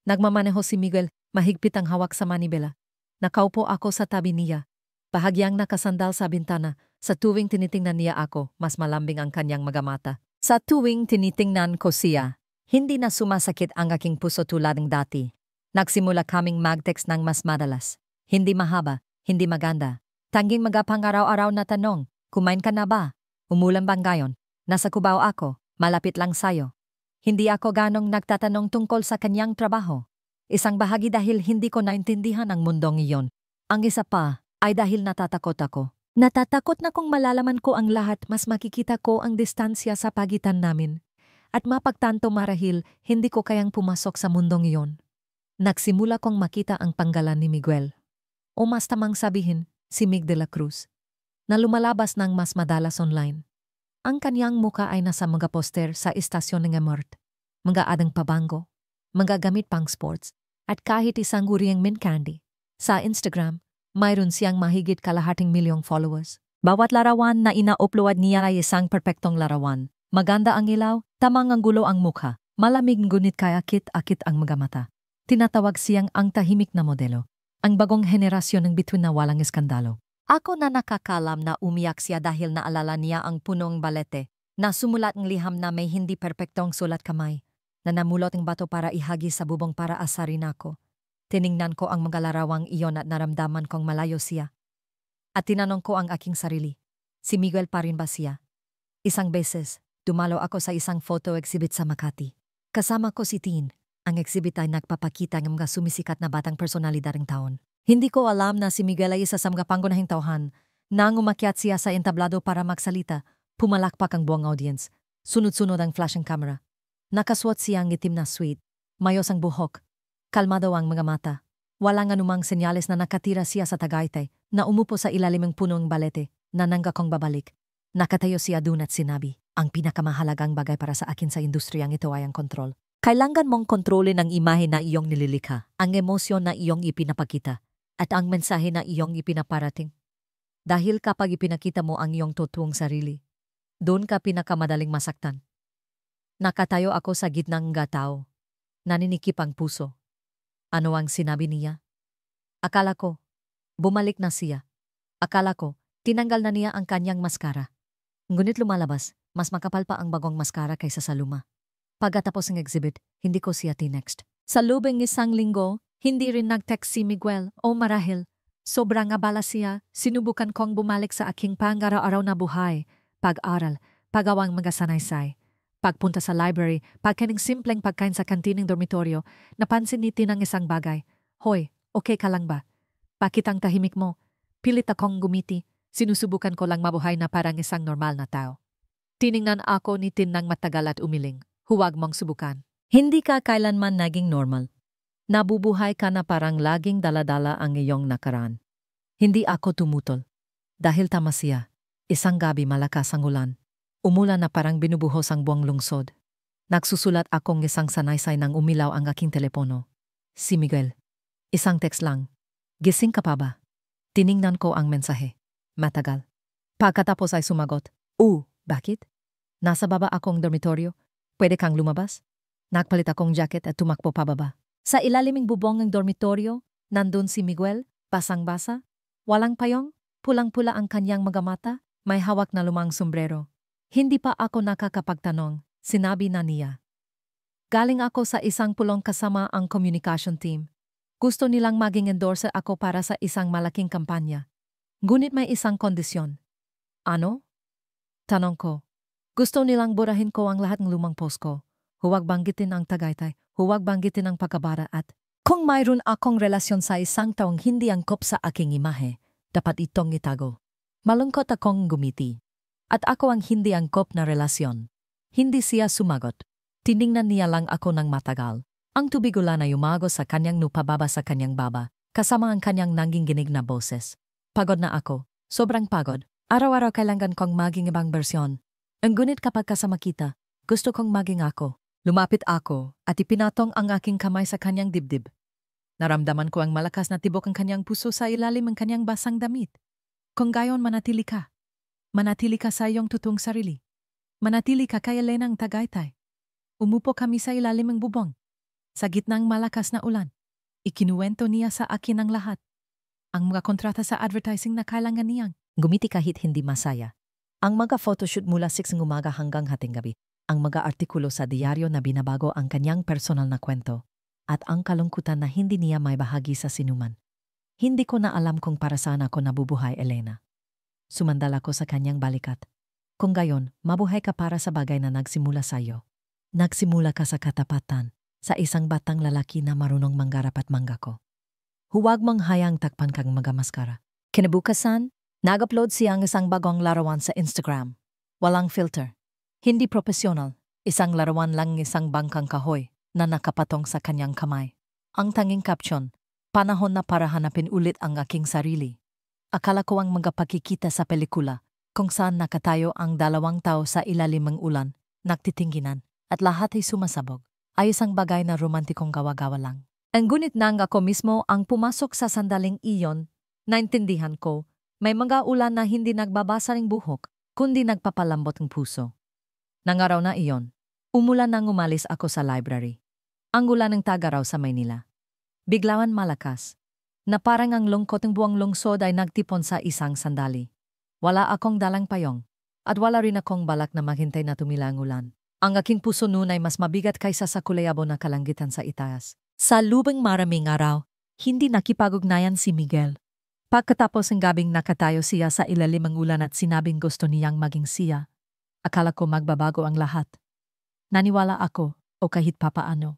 Nagmamaneho si Miguel, mahigpit ang hawak sa manibela. Nakaupo ako sa tabi niya. Bahagyang nakasandal sa bintana. Sa tuwing tinitingnan niya ako, mas malambing ang kanyang mga mata. Sa tuwing tinitingnan ko siya, hindi na sumasakit ang aking puso tulad ng dati. Nagsimula kaming mag-text ng mas madalas. Hindi mahaba, hindi maganda. Tanging magapang-araw-araw na tanong, kumain ka na ba? Umulan bang gayon? Nasa Cubao ako, malapit lang sayo. Hindi ako ganong nagtatanong tungkol sa kanyang trabaho. Isang bahagi dahil hindi ko naintindihan ang mundong iyon. Ang isa pa ay dahil natatakot ako. Natatakot na kung malalaman ko ang lahat, mas makikita ko ang distansya sa pagitan namin. At mapagtanto marahil hindi ko kayang pumasok sa mundong iyon. Nagsimula kong makita ang panggalan ni Miguel. O mas tamang sabihin, si Mig de la Cruz, na lumalabas ng mas madalas online. Ang kanyang muka ay nasa mga poster sa istasyon ng Amort, mga adang pabango, mga gamit pang sports, at kahit isang uriang mint candy. Sa Instagram, mayroon siyang mahigit 250,000 followers. Bawat larawan na ina-upload niya ay isang perpektong larawan. Maganda ang ilaw, tamang ang gulo ang mukha, malamig ngunit kaya akit-akit ang mga mata. Tinatawag siyang ang tahimik na modelo. Ang bagong henerasyon ng bituin na walang eskandalo. Ako na nakakalam na umiyak siya dahil naalala niya ang punong balete na sumulat ng liham na may hindi perpektong sulat kamay na namulot ng bato para ihagi sa bubong para asarin ako. Tiningnan ko ang mga larawang iyon at naramdaman kong malayo siya. At tinanong ko ang aking sarili, si Miguel pa rin ba siya? Isang beses, dumalo ako sa isang photo exhibit sa Makati. Kasama ko si Tin. Ang exhibit ay nagpapakita ng mga sumisikat na batang personalidad ng taon. Hindi ko alam na si Miguel ay isa sa mga pangunahing tauhan. Nang umakyat siya sa entablado para magsalita, pumalakpak ang buong audience. Sunod-sunod ang flashing camera. Nakasuot siyang itim na suit, mayos ang buhok, kalmado ang mga mata. Walang anumang senyales na nakatira siya sa Tagaytay, na umupo sa ilalim ng punong balete, na nanggakong babalik. Nakatayo siya dun at sinabi, ang pinakamahalagang bagay para sa akin sa industriyang ito ay ang kontrol. Kailangan mong kontrolin ang imahe na iyong nililikha, ang emosyon na iyong ipinapakita, at ang mensahe na iyong ipinaparating. Dahil kapag ipinakita mo ang iyong totoong sarili, doon ka pinakamadaling masaktan. Nakatayo ako sa gitnang gatao. Naninikip ang puso. Ano ang sinabi niya? Akala ko, bumalik na siya. Akala ko, tinanggal na niya ang kanyang maskara. Ngunit lumalabas, mas makapal pa ang bagong maskara kaysa sa luma. Pagkatapos ng exhibit, hindi ko siya tinext. Sa lubing isang linggo, hindi rin nag-text si Miguel o marahil. Sobrang abala siya, sinubukan kong bumalik sa aking pang-araw-araw na buhay, pag-aral, pagawang mga sanaysay. Pagpunta sa library, pagkaning simpleng pagkain sa kantineng dormitoryo, napansin ni Tin ang isang bagay. Hoy, okay ka lang ba? Bakit ang tahimik mo? Pilit akong gumiti, sinusubukan ko lang mabuhay na parang isang normal na tao. Tiningnan ako ni Tin ng matagal at umiling. Huwag mong subukan. Hindi ka kailanman naging normal. Nabubuhay ka na parang laging daladala ang iyong nakaraan. Hindi ako tumutol. Dahil tama siya. Isang gabi malakas ang ulan. Umulan na parang binubuhos ang buong lungsod. Nagsusulat akong isang sanaysay nang umilaw ang aking telepono. Si Miguel. Isang text lang. Gising ka pa ba? Tiningnan ko ang mensahe. Matagal. Pagkatapos ay sumagot. Bakit? Nasa baba akong dormitoryo. Pwede kang lumabas? Nagpalit akong jacket at tumakbo pababa. Sa ilaliming bubong ng dormitoryo, nandun si Miguel, basang-basa. Walang payong, pulang-pula ang kanyang mga mata, may hawak na lumang sombrero. Hindi pa ako nakakapagtanong, sinabi na niya. Galing ako sa isang pulong kasama ang communication team. Gusto nilang maging endorser ako para sa isang malaking kampanya. Ngunit may isang kondisyon. Ano? Tanong ko. Gusto nilang burahin ko ang lahat ng lumang post ko. Huwag banggitin ang Tagaytay, huwag banggitin ang pagkabara at kung mayroon akong relasyon sa isang taong hindi angkop sa aking imahe, dapat itong itago. Malungkot akong gumiti. At ako ang hindi angkop na relasyon. Hindi siya sumagot. Tiningnan niya lang ako ng matagal. Ang tubig ulan ay umago sa kanyang nupababa sa kanyang baba, kasama ang kanyang nanginginig na boses. Pagod na ako. Sobrang pagod. Araw-araw kailangan kong maging ibang bersyon. Ang gunit kapag kasama kita, gusto kong maging ako. Lumapit ako at ipinatong ang aking kamay sa kanyang dibdib. Naramdaman ko ang malakas na tibok ang kanyang puso sa ilalim ng kanyang basang damit. Kung gayon manatili ka. Manatili ka sa iyong totoong sarili. Manatili ka kay Elena ang Tagaytay. Umupo kami sa ilalim ng bubong. Sa gitnang malakas na ulan. Ikinuwento niya sa akin ang lahat. ang mga kontrata sa advertising na kailangan niyang. Gumiti kahit hindi masaya. Ang mga photoshoot mula 6 ng umaga hanggang hating gabi. Ang mga artikulo sa diaryo na binabago ang kanyang personal na kwento. At ang kalungkutan na hindi niya may bahagi sa sinuman. Hindi ko na alam kung para saan ako nabubuhay, Elena. Sumandal ako sa kanyang balikat. Kung gayon, mabuhay ka para sa bagay na nagsimula sa iyo. Nagsimula ka sa katapatan, sa isang batang lalaki na marunong manggarap at manggako. Huwag mong hayang takpan kang magamaskara. Kinabukasan, nag-upload siyang isang bagong larawan sa Instagram. Walang filter. Hindi profesional. Isang larawan lang isang bangkang kahoy na nakapatong sa kanyang kamay. Ang tanging caption, panahon na para hanapin ulit ang aking sarili. Akala ko ang mga pakikita sa pelikula kung saan nakatayo ang dalawang tao sa ilalim ng ulan, nagtitingginan, at lahat ay sumasabog. Ay isang bagay na romantikong gawa-gawa lang. Ang gunit nang ako mismo ang pumasok sa sandaling iyon, naintindihan ko, may mga ulan na hindi nagbabasa ng buhok, kundi nagpapalambot ng puso. Nang araw na iyon, umulan nang umalis ako sa library. Ang ulan ng tagaraw sa Maynila. Biglawan malakas, na parang ang lungkot ng buwang lungsod ay nagtipon sa isang sandali. Wala akong dalang payong, at wala rin akong balak na maghintay na tumila ang ulan. Ang aking puso noon ay mas mabigat kaysa sa kulayabo na kalangitan sa itaas. Sa lubang maraming araw, hindi nakipag-ugnayan si Miguel. Pagkatapos ng gabing nakatayo siya sa ilalim ng ulan at sinabing gusto niyang maging siya, akala ko magbabago ang lahat. Naniwala ako, o kahit papaano.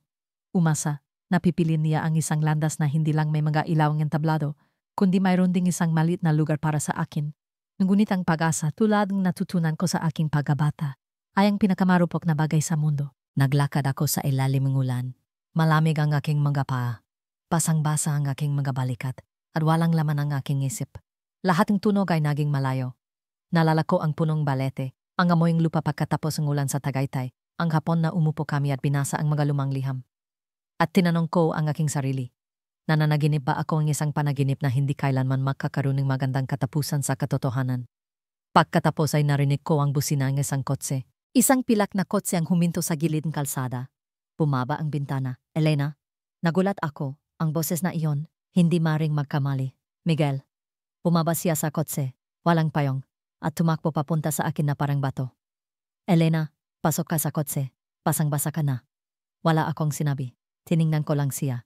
Umasa, napipilin niya ang isang landas na hindi lang may mga ilaw ng entablado, kundi mayroon ding isang maliit na lugar para sa akin. Ngunit ang pag-asa tulad ng natutunan ko sa aking pagkabata ay ang pinakamarupok na bagay sa mundo. Naglakad ako sa ilalim ng ulan. Malamig ang aking mga paa. Basang-basa ang aking mga balikat at walang laman ang aking isip. Lahat ng tunog ay naging malayo. Nalala ko ang punong balete, ang amoying lupa pagkatapos ng ulan sa Tagaytay, ang hapon na umupo kami at binasa ang mga lumang liham. At tinanong ko ang aking sarili, nananaginip ba ako ng isang panaginip na hindi kailanman magkakaroon ng magandang katapusan sa katotohanan? Pagkatapos ay narinig ko ang busina ng isang kotse. Isang pilak na kotse ang huminto sa gilid ng kalsada. Bumaba ang bintana. Elena, nagulat ako. Ang boses na iyon, hindi maring magkamali. Miguel. Bumaba siya sa kotse, walang payong, at tumakbo papunta sa akin na parang bato. Elena, pasok ka sa kotse. Basang-basa ka na. Wala akong sinabi. Tiningnan ko lang siya.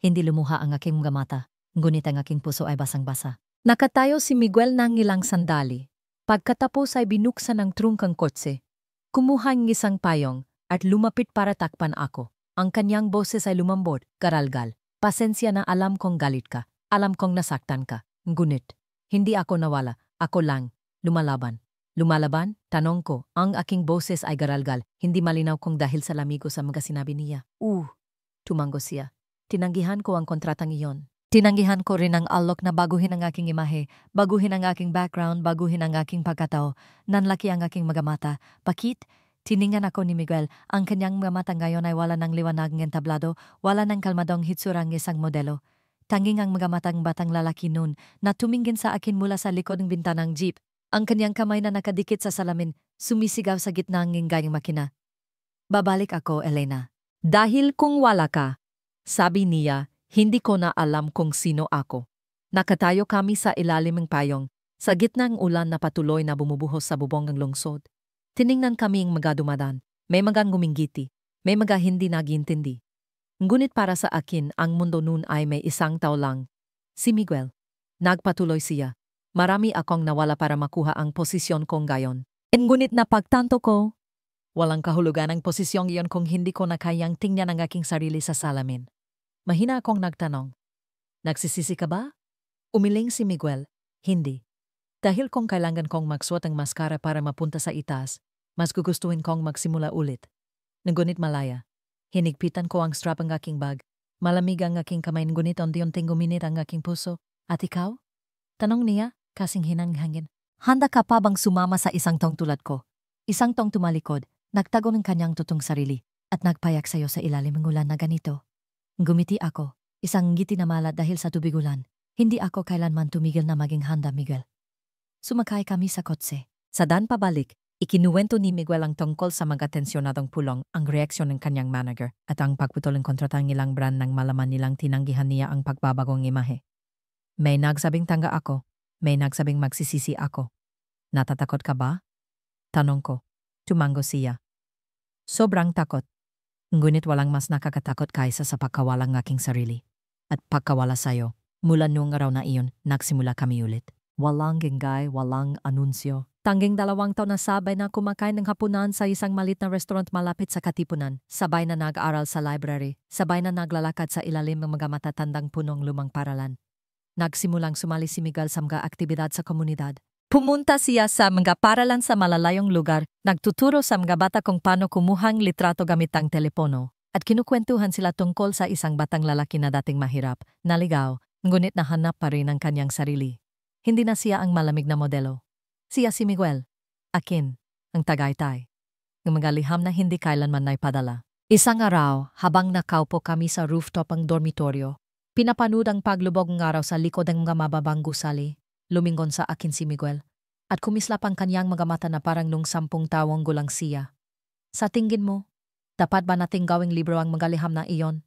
Hindi lumuha ang aking mga mata, ngunit ang aking puso ay basang-basa. Nakatayo si Miguel ng ilang sandali. Pagkatapos ay binuksan ang trungkang kotse. Kumuha ng isang payong at lumapit para takpan ako. Ang kanyang boses ay lumambot, karalgal. Pasensya na, alam kong galit ka. Alam kong nasaktan ka. Ngunit, hindi ako nawala. Ako lang. Lumalaban. Lumalaban? Tanong ko. Ang aking boses ay garalgal. Hindi malinaw kung dahil sa lamigo sa mga sinabi niya. Tumango siya. Tinanggihan ko ang kontratang iyon. Tinanggihan ko rin ang alok na baguhin ang aking imahe, baguhin ang aking background, baguhin ang aking pagkatao. Nanlaki ang aking mga mata. Bakit? Tiningan ako ni Miguel. Ang kanyang mga mata ngayon ay wala ng liwanag ng entablado, wala ng kalmadong hitsurang isang modelo. Tanging ang mga matang batang lalaki noon na tumingin sa akin mula sa likod ng bintanang jeep. Ang kanyang kamay na nakadikit sa salamin, sumisigaw sa gitna ng ingayang makina. Babalik ako, Elena. Dahil kung wala ka, sabi niya, hindi ko na alam kung sino ako. Nakatayo kami sa ilalim ng payong, sa gitna ng ulan na patuloy na bumubuhos sa bubong ng lungsod. Tiningnan kami ang mga dumadaan. May mga nguminggiti, may mga hindi nag-iintindi. Ngunit para sa akin, ang mundo noon ay may isang tao lang. Si Miguel. Nagpatuloy siya. Marami akong nawala para makuha ang posisyon kong gayon. Ngunit napagtanto ko, walang kahulugan ang posisyong iyon kung hindi ko na kayang tingnan ang aking sarili sa salamin. Mahina akong nagtanong. Nagsisisi ka ba? Umiling si Miguel. Hindi. Dahil kung kailangan kong magsuot ng maskara para mapunta sa itaas, mas gugustuhin kong magsimula ulit. Ngunit malaya. Hinigpitan ko ang strap ng aking bag. Malamig ang aking kamay, ngunit unti-unting guminit ang aking puso. At ikaw? Tanong niya, kasing hinanghangin. Handa ka pa bang sumama sa isang tong tulad ko? Isang tong tumalikod, nagtago ng kanyang tutong sarili, at nagpayak sa'yo sa ilalim ng ulan na ganito. Gumiti ako, isang ngiti na malat dahil sa tubig ulan. Hindi ako kailanman tumigil na maging handa, Miguel. Sumakay kami sa kotse. Sa daan pabalik, ikinuwento ni Miguel ang tungkol sa mga tensyonadong pulong, ang reaksyon ng kanyang manager, at ang pagputol ng kontratang ilang brand nang malaman nilang tinanggihan niya ang pagbabagong imahe. May nagsabing tangga ako. May nagsabing magsisisi ako. Natatakot ka ba? Tanong ko. Tumango siya. Sobrang takot. Ngunit walang mas nakakatakot kaysa sa pagkawalang aking sarili. At pagkawala sa'yo. Mula noong araw na iyon, nagsimula kami ulit. Walang gingay, walang anunsyo. Tanging 2 taon na sabay na kumakain ng hapunan sa isang malit na restaurant malapit sa Katipunan. Sabay na nag-aaral sa library. Sabay na naglalakad sa ilalim ng mga matatandang punong lumang paralan. Nagsimulang sumali si Miguel sa mga aktibidad sa komunidad. Pumunta siya sa mga paralan sa malalayong lugar, nagtuturo sa mga bata kung paano kumuhang litrato gamit ang telepono, at kinukwentuhan sila tungkol sa isang batang lalaki na dating mahirap, naligaw, ngunit nahanap pa rin ang kanyang sarili. Hindi na siya ang malamig na modelo. Siya si Miguel. Akin, ang Tagaytay. Ng mga liham na hindi kailanman naipadala. Isang araw, habang nakaupo kami sa rooftop ang dormitoryo, pinapanood ang paglubog ng araw sa likod ng mga mababang gusali. Lumingon sa akin si Miguel, at kumislap ang kanyang mga mata na parang nung 10 taong gulang siya. Sa tingin mo, dapat ba nating gawing libro ang mga liham na iyon?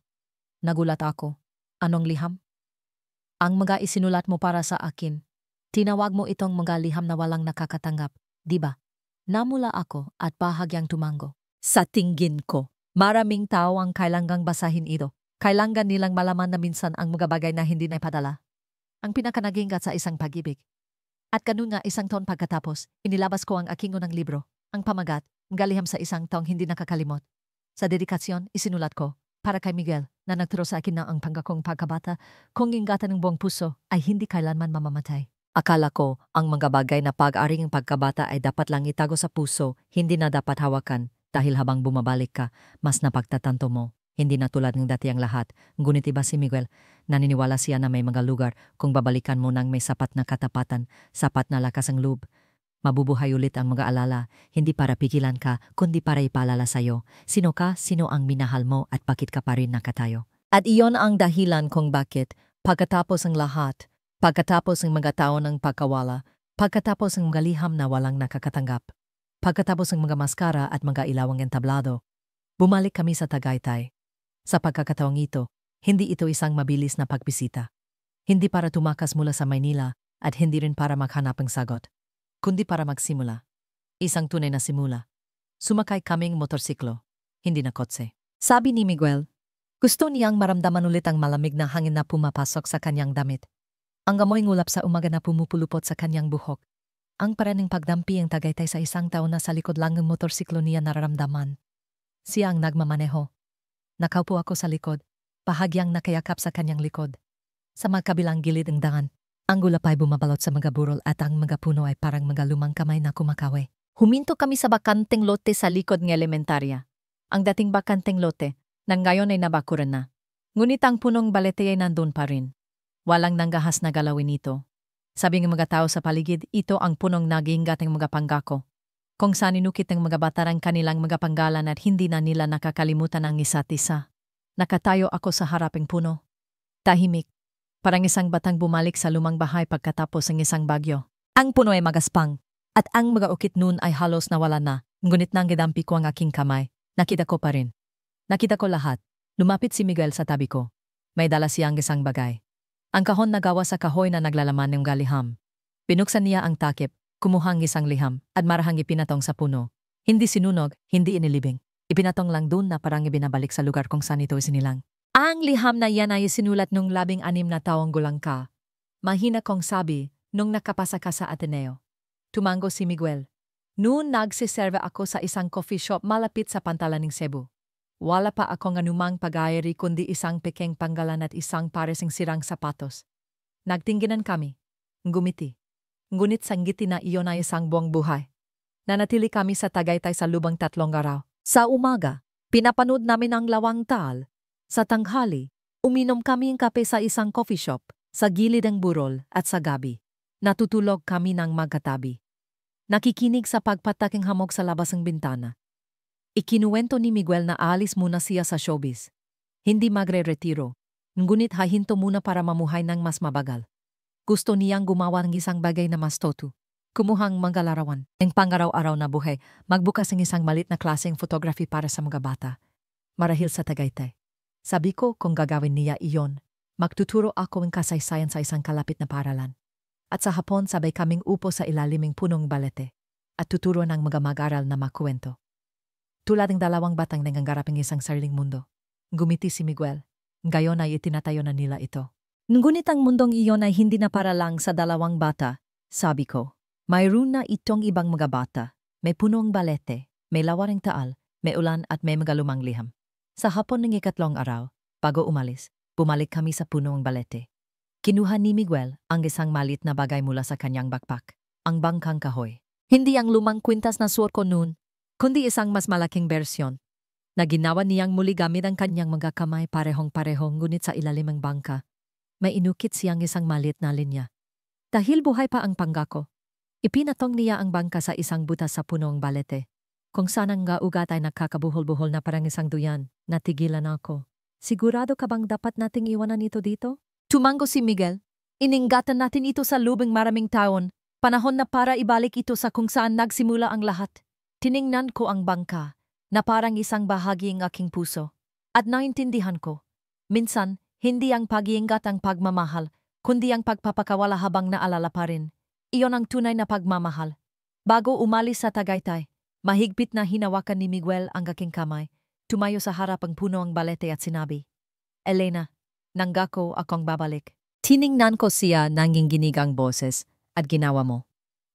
Nagulat ako. Anong liham? Ang mga isinulat mo para sa akin. Tinawag mo itong mga liham na walang nakakatanggap, di ba? Namula ako at bahagyang tumango. Sa tingin ko, maraming tao ang kailangang basahin ito. Kailangan nilang malaman na minsan ang mga bagay na hindi naipadala. Ang pinakanagingat sa isang pag-ibig. At ganun nga 1 taon pagkatapos, inilabas ko ang aking unang libro, ang pamagat, mga liham sa 1 taong hindi nakakalimot. Sa dedikasyon, isinulat ko, para kay Miguel, na nagturo sa akin na ang pangakong pagkabata, kung ingatan ng buong puso, ay hindi kailanman mamamatay. Akala ko, ang mga bagay na pag-aring pagkabata ay dapat lang itago sa puso, hindi na dapat hawakan, dahil habang bumabalik ka, mas napagtatanto mo. Hindi na tulad ng dati ang lahat. Ngunit iba si Miguel, naniniwala siya na may mga lugar kung babalikan mo nang may sapat na katapatan, sapat na lakas ang loob. Mabubuhay ulit ang mga alala, hindi para pigilan ka, kundi para ipaalala sa'yo. Sino ka, sino ang minahal mo at bakit ka pa rin nakatayo. At iyon ang dahilan kung bakit, pagkatapos ang lahat, pagkatapos ng mga taon ng pagkawala, pagkatapos ng mga liham na walang nakakatanggap, pagkatapos ng mga maskara at mga ilawang entablado, bumalik kami sa Tagaytay. Sa pagkakataong ito, hindi ito isang mabilis na pagbisita. Hindi para tumakas mula sa Maynila at hindi rin para maghanap ng sagot, kundi para magsimula. Isang tunay na simula. Sumakay kaming motorsiklo, hindi na kotse. Sabi ni Miguel, gusto niyang maramdaman ulit ang malamig na hangin na pumapasok sa kanyang damit. Ang amoy ngulap sa umaga na pumupulupot sa kanyang buhok. Ang paraning pagdampi ang Tagaytay sa 1 taon na sa likod lang ng motorsiklo niya nararamdaman. Siya ang nagmamaneho. Nakaupo ako sa likod, bahagyang nakayakap sa kanyang likod. Sa magkabilang gilid ng daan, ang gulap ay bumabalot sa mga burol at ang mga puno ay parang mga lumang kamay na kumakawe. Huminto kami sa bakanteng lote sa likod ng elementarya. Ang dating bakanteng lote, nang ngayon ay nabakuran na. Ngunit ang punong balete ay nandun pa rin. Walang nanggahas na galawin ito. Sabi ng mga tao sa paligid, ito ang punong nag-iingat ng mga panggako. Kung saan inukit ng mga batarang kanilang mga panggalan at hindi na nila nakakalimutan ang isa't isa. Nakatayo ako sa haraping puno. Tahimik. Parang isang batang bumalik sa lumang bahay pagkatapos ng isang bagyo. Ang puno ay magaspang. At ang mga ukit nun ay halos nawala na. Ngunit nang gidampi ko ang aking kamay, nakita ko pa rin. Nakita ko lahat. Lumapit si Miguel sa tabi ko. May dala siyang isang bagay. Ang kahon na gawa sa kahoy na naglalaman ng galiham. Binuksan niya ang takip, kumuhang isang liham, at marahang ipinatong sa puno. Hindi sinunog, hindi inilibing. Ipinatong lang dun na parang ibinabalik sa lugar kung saan ito isinilang. Ang liham na yan ay sinulat nung 16 na taong gulang ka. Mahina kong sabi, nung nakapasa ka sa Ateneo. Tumango si Miguel. Noon nagsiserve ako sa isang coffee shop malapit sa Pantalan ng Cebu. Wala pa akong anumang pag-aari kundi isang pekeng panggalan at isang paresing sirang sapatos. Nagtingginan kami. Ngumiti. Ngunit sanggiti na iyon ay isang buong buhay. Nanatili kami sa Tagaytay sa lubang 3 araw. Sa umaga, pinapanood namin ang Lawang Taal. Sa tanghali, uminom kami ng kape sa isang coffee shop, sa gilid ng burol at sa gabi. Natutulog kami ng magkatabi. Nakikinig sa pagpataking hamog sa labas ng bintana. Ikinuwento ni Miguel na aalis muna siya sa showbiz. Hindi magre-retiro, ngunit hahinto muna para mamuhay ng mas mabagal. Gusto niyang gumawa ng isang bagay na mas totu. Kumuhang mga larawan. Ang pangaraw-araw na buhay, magbukas ng isang malit na klaseng photography para sa mga bata. Marahil sa Tagaytay. Sabi ko kung gagawin niya iyon, Magtuturo ako ng kasaysayan sa isang kalapit na paralan. At sa hapon sabay kaming upo sa ilaliming punong balete at tuturo ng mga mag-aral na makuwento. Tulad ng dalawang batang nangangaraping isang sariling mundo. Gumiti si Miguel. Ngayon ay itinatayo na nila ito. Ngunit ang mundong iyon ay hindi na para lang sa dalawang bata, sabi ko. Mayroon na itong ibang mga bata. May punong balete, may lawaring taal, may ulan at may mga lumang liham. Sa hapon ng ikatlong araw, bago umalis, bumalik kami sa punong balete. Kinuha ni Miguel ang isang malit na bagay mula sa kanyang backpack, ang bangkang kahoy. Hindi ang lumang kwintas na suot ko noon, kundi isang mas malaking bersyon na ginawa niyang muli gamit ang kanyang mga kamay parehong-parehong ngunit sa ilalim ng bangka. May inukit siyang isang malit na linya. Dahil buhay pa ang panggako, ipinatong niya ang bangka sa isang butas sa punong balete. Kung saan ang ugat ay nakakabuhol-buhol na parang isang duyan, natigilan ako. Sigurado ka bang dapat nating iwanan ito dito? Tumango si Miguel. Iningatan natin ito sa lubing maraming taon. Panahon na para ibalik ito sa kung saan nagsimula ang lahat. Tiningnan ko ang bangka na parang isang bahagi ng aking puso. At naintindihan ko. Minsan, hindi ang pag-iingat ang pagmamahal, kundi ang pagpapakawala habang naalala pa rin. Iyon ang tunay na pagmamahal. Bago umalis sa Tagaytay, mahigpit na hinawakan ni Miguel ang aking kamay. Tumayo sa harap ang puno ang balete at sinabi, Elena, nanggako akong babalik. Tiningnan ko siya nanginginig ang boses at ginawa mo.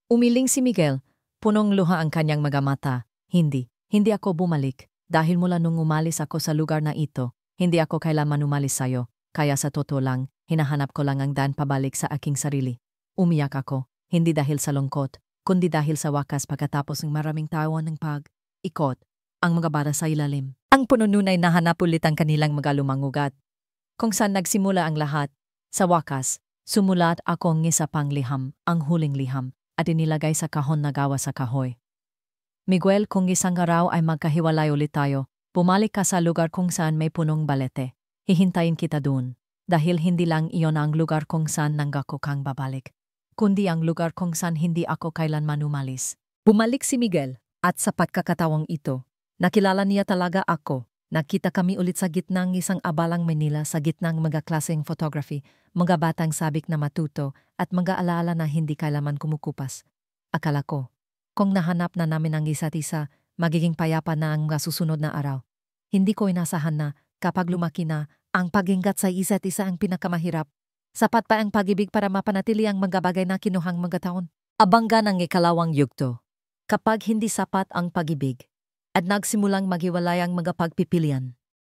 Umiling si Miguel, punong luha ang kanyang mga mata. Hindi ako bumalik. Dahil mula nung umalis ako sa lugar na ito, hindi ako kailanman umalis sa'yo. Kaya sa totoo lang, hinahanap ko lang ang daan pabalik sa aking sarili. Umiyak ako, hindi dahil sa lungkot, kundi dahil sa wakas pagkatapos ng maraming taon ng pag-ikot, ang mga bara sa ilalim. Ang puno nun ay nahanap ulit ang kanilang mga lumang ugat. Kung saan nagsimula ang lahat, sa wakas, sumulat akong isa pang liham, ang huling liham, at inilagay sa kahon na gawa sa kahoy. Miguel, kung isang araw ay magkahiwalay ulit tayo, bumalik ka sa lugar kung saan may punong balete. Hihintayin kita doon, dahil hindi lang iyon ang lugar kung saan nanggako kang babalik, kundi ang lugar kung saan hindi ako kailanman umalis. Bumalik si Miguel, at sa pagkakatawang ito, nakilala niya talaga ako. Nakita kami ulit sa gitnang isang abalang Manila sa gitnang mga klaseng photography, mga batang sabik na matuto at mga alaala na hindi kailanman kumukupas. Akala ko, kung nahanap na namin ang isa't isa, magiging payapa na ang susunod na araw. Hindi ko inasahan na kapag lumaki na, ang pag-ingat sa isa't isa ang pinakamahirap. Sapat pa ang pag-ibig para mapanatili ang mga bagay na kinuhang mga taon. Abangga ng ikalawang yugto. Kapag hindi sapat ang pag-ibig, at nagsimulang maghiwalay ang mga pagpipilian,